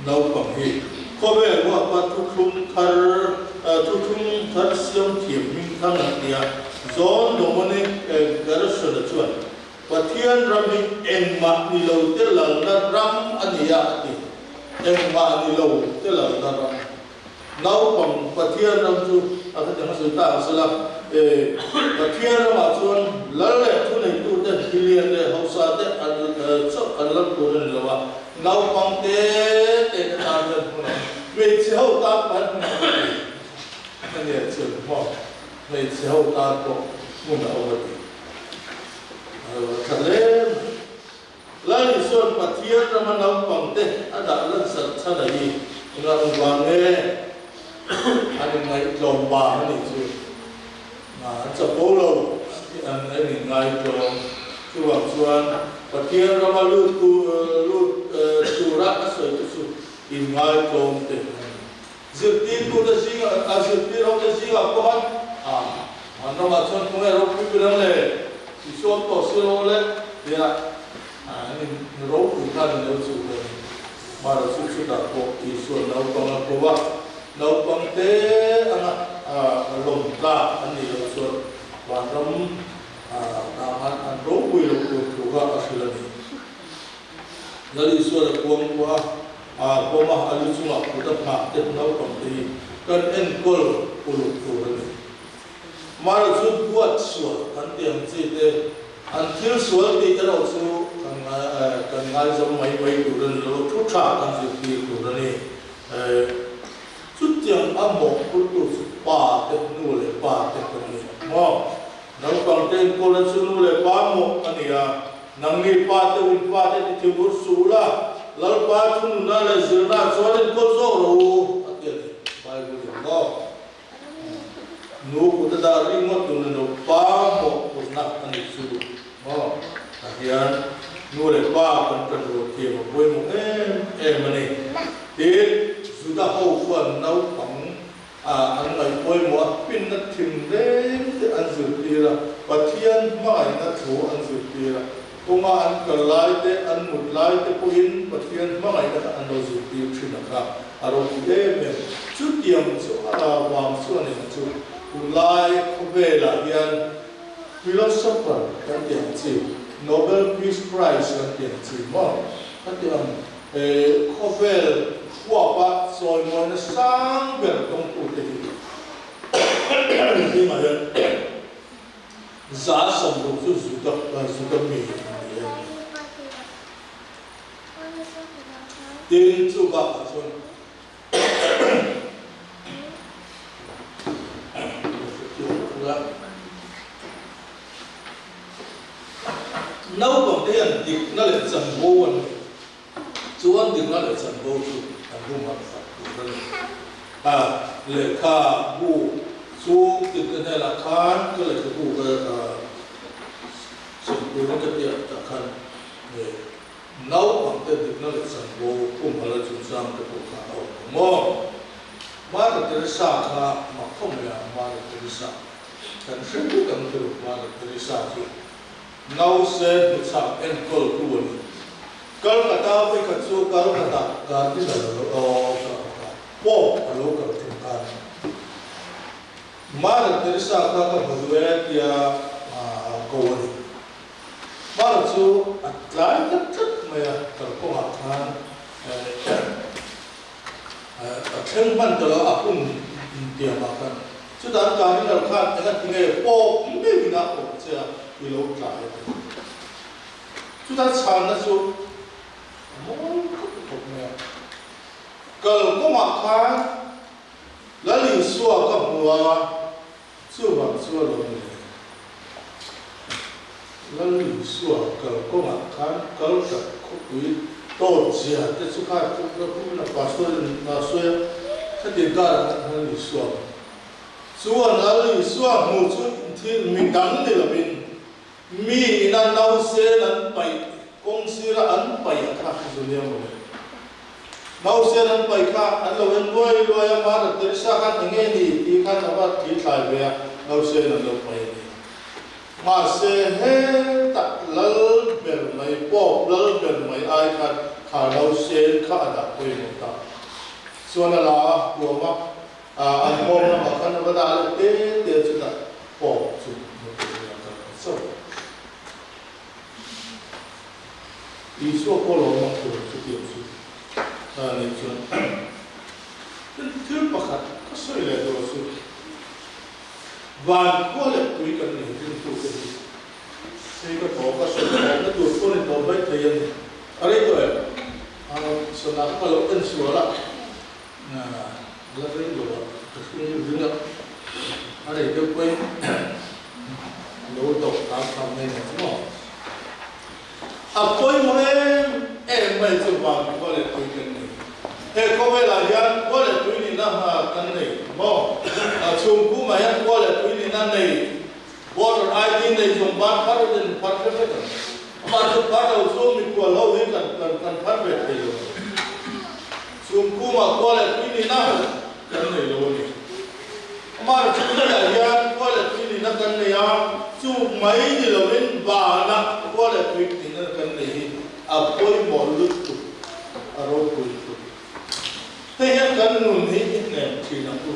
nau pang hi kobe wa pa tuklum thar siam thiam min thang na zon domone garasha da chuan Pathian rami engma ni lo te lang na ram ania ti engma ni lo te lang na ram nau pang Pathian ram chu akha jang su ta sala Pathian ram chuan lalle thu nei tu te hilian le hausa te chok an lam ko ren lawa nau pang te ta jan hu na ve chau ta pan ani chu mo ve chau ta ko mu na over kalian lain soal Pathian ramai nam pangte ada alat serta lagi orang bange ada ngai lomba ni tu, nah cepolo ini ngai lom cuan Pathian ramai lut surat asal itu ngai lom te, zirti tu dah singa, zirti orang dah singa apa mana macam punya orang bilang le. Isu to silo le dia ini roh bukan le usul mara sudah ko isu nau pang ko wa nau pang te lom la ani usul waram tahan roh bui lo ga asilani dari isu ada kuang wa koma alu sunga udah nak te nau pang te kan enkol ulu mara su buat suat kan tiang cite until suat di kalau su kan ngai jam mai duran lo tu cha kan si duran ni su tiang amo putu su pa te nu le pa te kan ni mo nang pang ten ko la su nu le pa mo ani ya nang ni pa te un pa te ti bur su la lal pa tu na la zirna so le ko zo ro ati bai bu mo nu kuda dari mo tunno pa mo pusna ani su mo ahian nu le pa kan ro ke mo boy mo mani te sudah ho fan nau pang an ngai boy mo pin na thim de an zu tira Pathian mai na thu an zu tira kuma an kalai te an mut lai te puin Pathian mai na an do zu tira thina kha aro de me chu tiam chu wang su ani chu ulai kubela yang philosopher kan tiang chi Nobel Peace Prize kan tiang chi mo kan tiang kubel hua pa soi mo na sang ber tong tu te ni ma yan za som ru su su da mi tin chu ba chun nấu bằng cái ăn thịt nó lại dần vô ăn chú ăn thịt nó lại dần vô chú ăn vô mặt phật lệ kha bu chú thịt cái này là khan cái lệ cái bu cái sừng bu nó cái tiệt cả khan nấu bằng cái thịt nó lại dần vô cũng phải là chúng sang cái bu kha đâu mò mà cái sa kha mà không là mà cái sa cần sinh cái cần từ mà cái sa chú nau se musak enkol kuwan kal kata pe katsu kal kata ka ti lo po alo ka tingkan mar terisa ka ka budwe ya kawani mar chu atlai tat maya kal ko akhan atheng ban to apun dia makan chu dan ka ni lo khan ta tinge po me na po chailo lại chúng ta chọn là số mỗi một nghề cần có mặt khác là lý xua các mùa xua bằng xua rồi là lý xua cần có mặt khác cần cả khúc quý tổ chức để xuất phát cũng là bà xua cái tiền cả là lý xua là lý xua một chút thì mình đắng thì là mình mi na nau se nan pai công sĩ là ấn bảy khác rồi nhiều rồi nấu xe ấn bảy khác ấn lâu ấn nuôi nuôi mà được tới sao khác nghe thì khác nó bắt thì thay về nấu xe ấn lâu bảy mà xe hết tắt lỡ biển mấy bỏ lỡ biển mấy ai khác khả nấu xe khá đặc biệt một ta cho nên là của mà anh mong là mà khăn nó đã được tế tế chứ là bỏ chụp một cái sâu đi xuống cô lỗ mà của chụp điểm chụp này chuyện thứ mà khát có sôi lại đồ sôi và có lẽ túi cần này trên tủ cái gì thì có sôi lại nó tụt con này tụt mấy thời gian ở đây rồi sau đó có lỗ tân sửa lại là cái đồ không đứng được ở đây tôi quên lỗ tụt tám này đúng không tôi muốn em bây giờ vào có lẽ túi cần này thế có phải là dân có lẽ túi này nó cần này không chung cú mà dân có lẽ túi này này voter ID này dùng bán phát đến phát hết rồi mà chúng ta đầu số mình qua lâu hết cần phát về thì rồi chung cú mà có lẽ túi này nó cần này rồi mà chúng ta là dân có lẽ túi này nó cần này chung mấy gì là bên bà nó có lẽ túi này nó cần này tôi một lúc ở đâu cũng thế hiện cần luôn thì này chỉ là tôi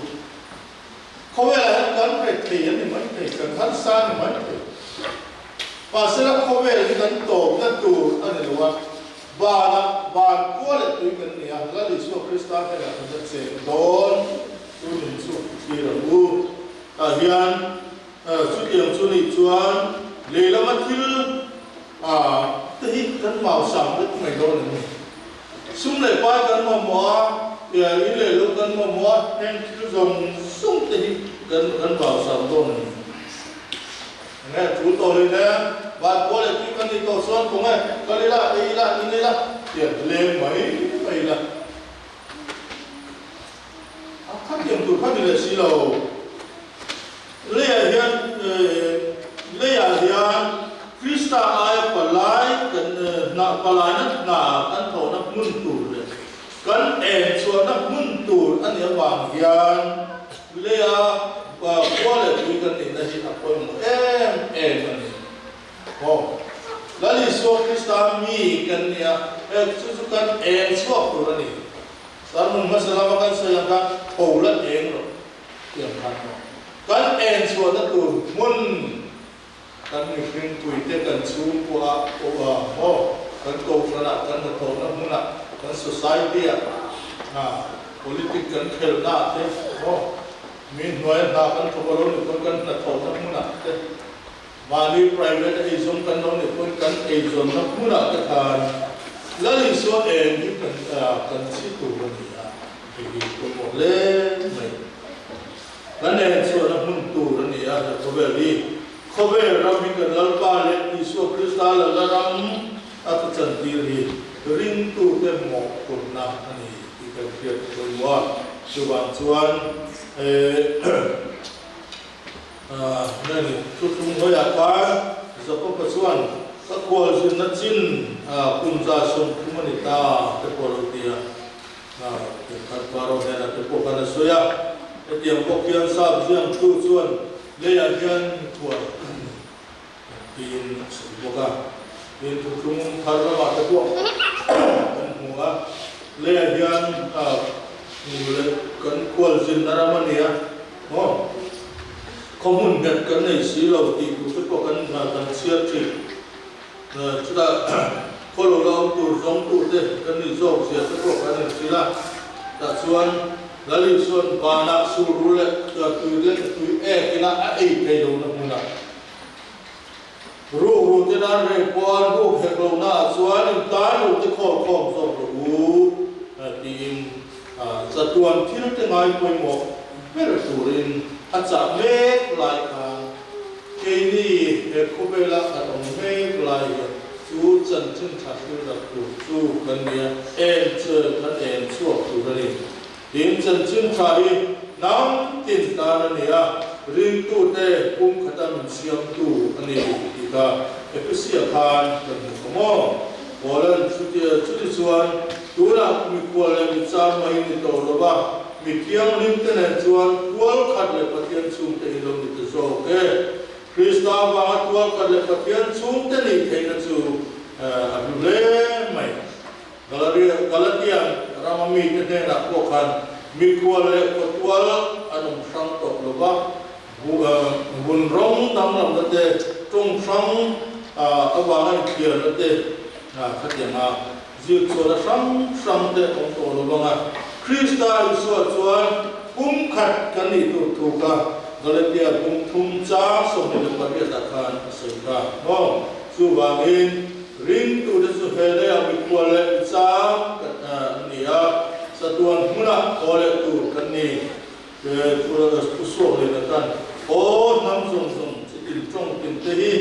không phải là cần phải thể hiện thì mới thể cần hát san thì mới thể và sẽ là không phải là cần tổ cần tù anh này đúng không và qua lại tôi cần này là lý do Christa hay là cần sẽ đón tôi mình số kia là u hiện xuất hiện số này chuan lấy làm mất thứ thì cần màu sẫm rất mày đón này súng này qua cần màu mỏ ý lệ lúc cần màu mỏ nên cứ dùng súng thì cần màu sẫm đón này nghe chú tôi lên đấy và qua lại cái cần đi tổ xuân cũng nghe có đi là đi là tiền lên mấy là phát hiện từ phát hiện là xí lầu lấy hiện Krista ai palai kan na palai na kan thau na mun tur kan en chuan na mun tur ani awang hian leya kwa le tui kan ni na hi apoi mo em ani ho lali so Krista mi kan nia su kan en chuak tur ani sar mun masala kan sa yang ka holat eng ro yang kan en chuan na tur mun kan ni kring tui te kan chung qua kan ko sana kan na thon na muna kan society politics kan khel na te min noi na kan thobalo ni kan na thon na muna te mali private exam kan no ni kan exam na muna ka than lali so en ni kan si tu ni ki ko mo le mai kan en so na mun tu ni ko be li không phải là mình cần lăn ba lên Isu Krista là la ram at chân tiri ring tu tem một cột nạp này thì cần việc với moi chuan nên chút chúng tôi đã qua giờ có cái chuan các cô xin nó xin cùng gia sum humanita cái cô đầu tiên cái các cô này là cái cô cái soya cái tiếng quốc kiên sao riêng tu chuan đây là dân của in sebuah in tukung thara mata tu semua lehian mulai kan kual jin naramania komun kan nei silo ti ku kan kan sia tri kita kalau lau tu zong tu te kan ni zong sia ko kan sila tak suan lali suan bana surule tu kina ai do na muna ru te dan re pon ru he lo na suan ta lu te kho so ru tim satuan thil te ngai poi mo mer turin acha me lai ka ke ni he khobela atong me lai chu chan chen tha tu da tu kan nia en che kan en chuak tu ri tim chan chen tha ri nam tin ta na nia ring tu te kum khatam siam tu ani ika episia khan kan mo Polen cuti cuan tuna mi kuala mi cam mai ni to roba mi kiang lim tenen cuan kual khat le pathian sum te ilom ni zo ke Krista ba kual khat le pathian sum te ni theina chu abule mai Galatia ramami te na ko khan mi kual le kual anum sang to roba bun rong tam lam te trong sang awangan kia te khatianga zil chola sam te ong to lo longa Krista iso chuan khat kani tu ka Galatia thum cha som le paria ta khan asaika no chu wangin ring tu de su hele ami kwale cha nia satuan huna ole tu kani tu so le tan o nam song song til chong tin te hi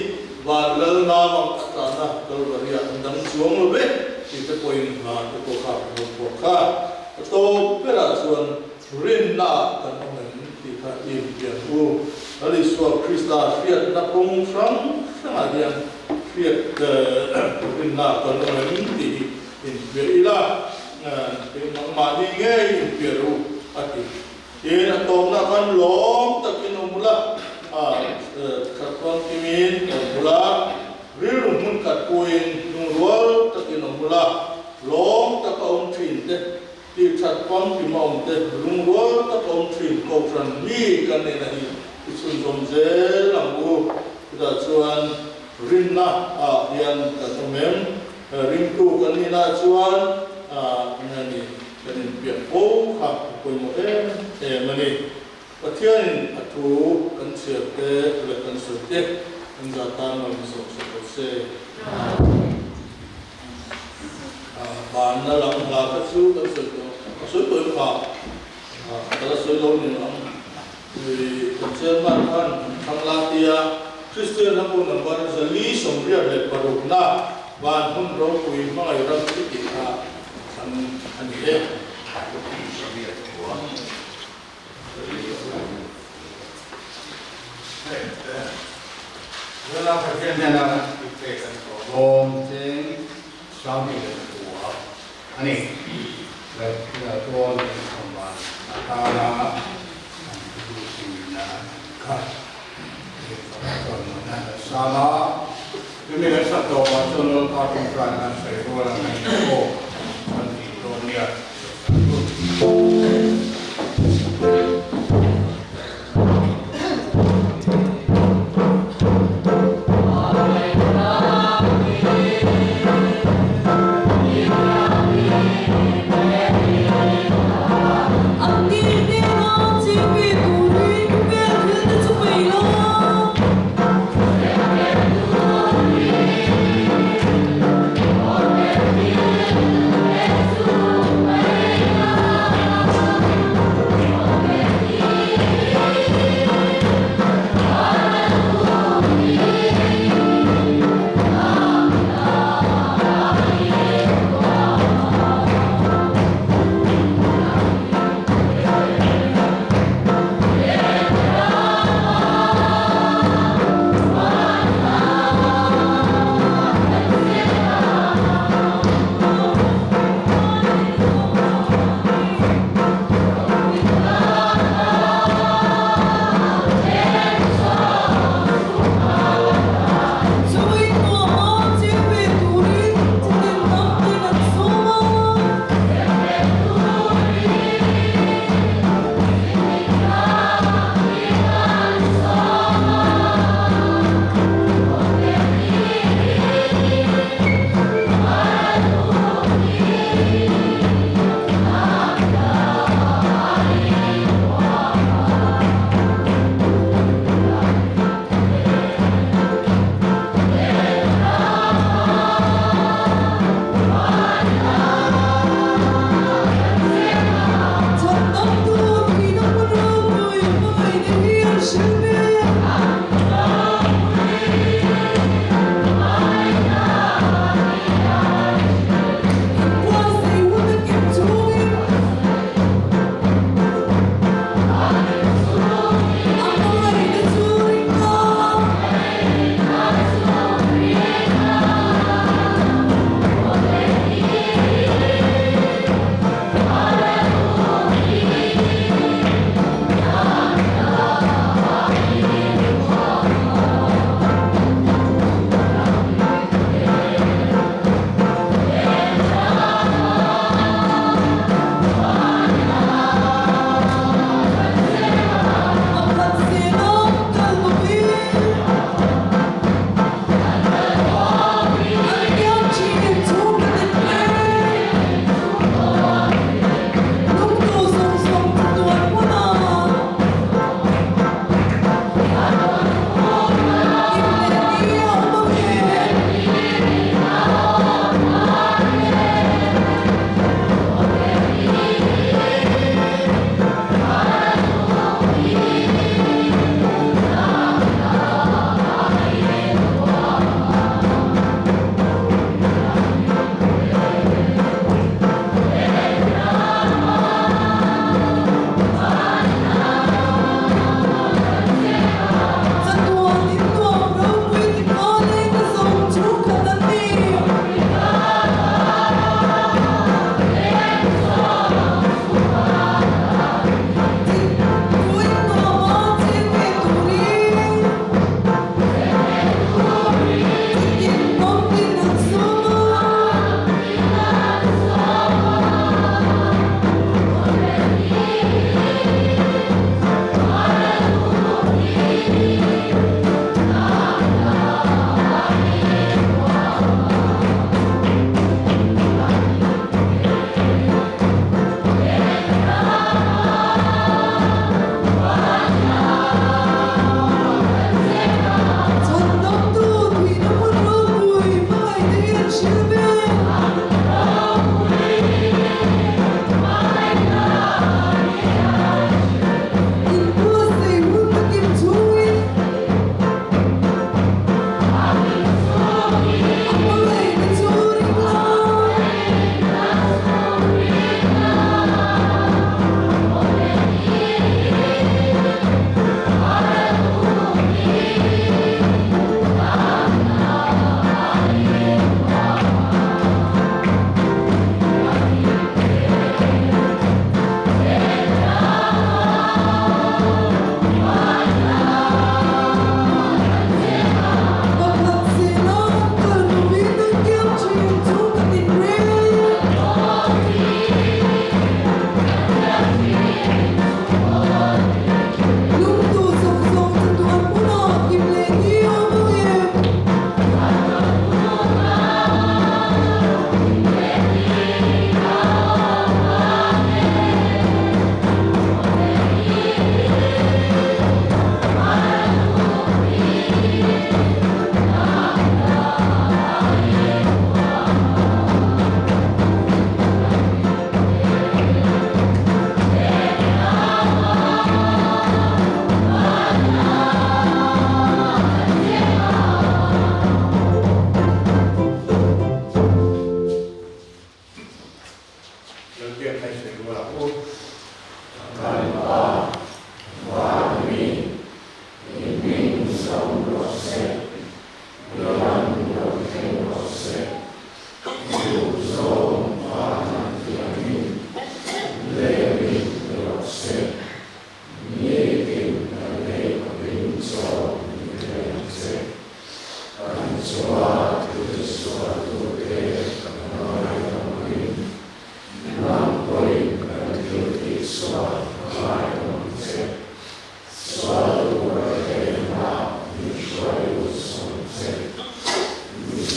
và lỡ na bằng cả na câu vấn đề đăng xuống rồi đấy thì cái point là cái câu khác một khác tôi biết là chuyện riêng na cần ông thì phải im biển u đó là số Krista Việt na công sáng là điện Việt riêng na cần ông thì in Việt là cái mà đi nghe in Việt u thì thì là tôi là con lom tất nhiên ông là katwan kimin mula rilung mun kat kuin nungwal takin mula long tak om trin te ti chat pam ti maum te nungwal tak om trin ko fran mi kan ne nahi isun som zel langu da chuan rinna hian ka tomem ring tu kan ni na chuan nani kan pian po ha ko mo mani Pathian atu kan siate le kan sute kan jatan ma so se ban na lang la ka chu kan so to pa ta so lo ni ang kan chen man kan thang la tia Christian ha ko number za li som ria le paruk na ban hun ro kui ma ngai ram ti ki ha an le Dalam perjalanan dalam kita om sing sami dua, ani, kita tuan sama antara dunia kan, sama, ini satu macam orang kan saya orang itu, nanti dunia.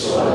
ส่วน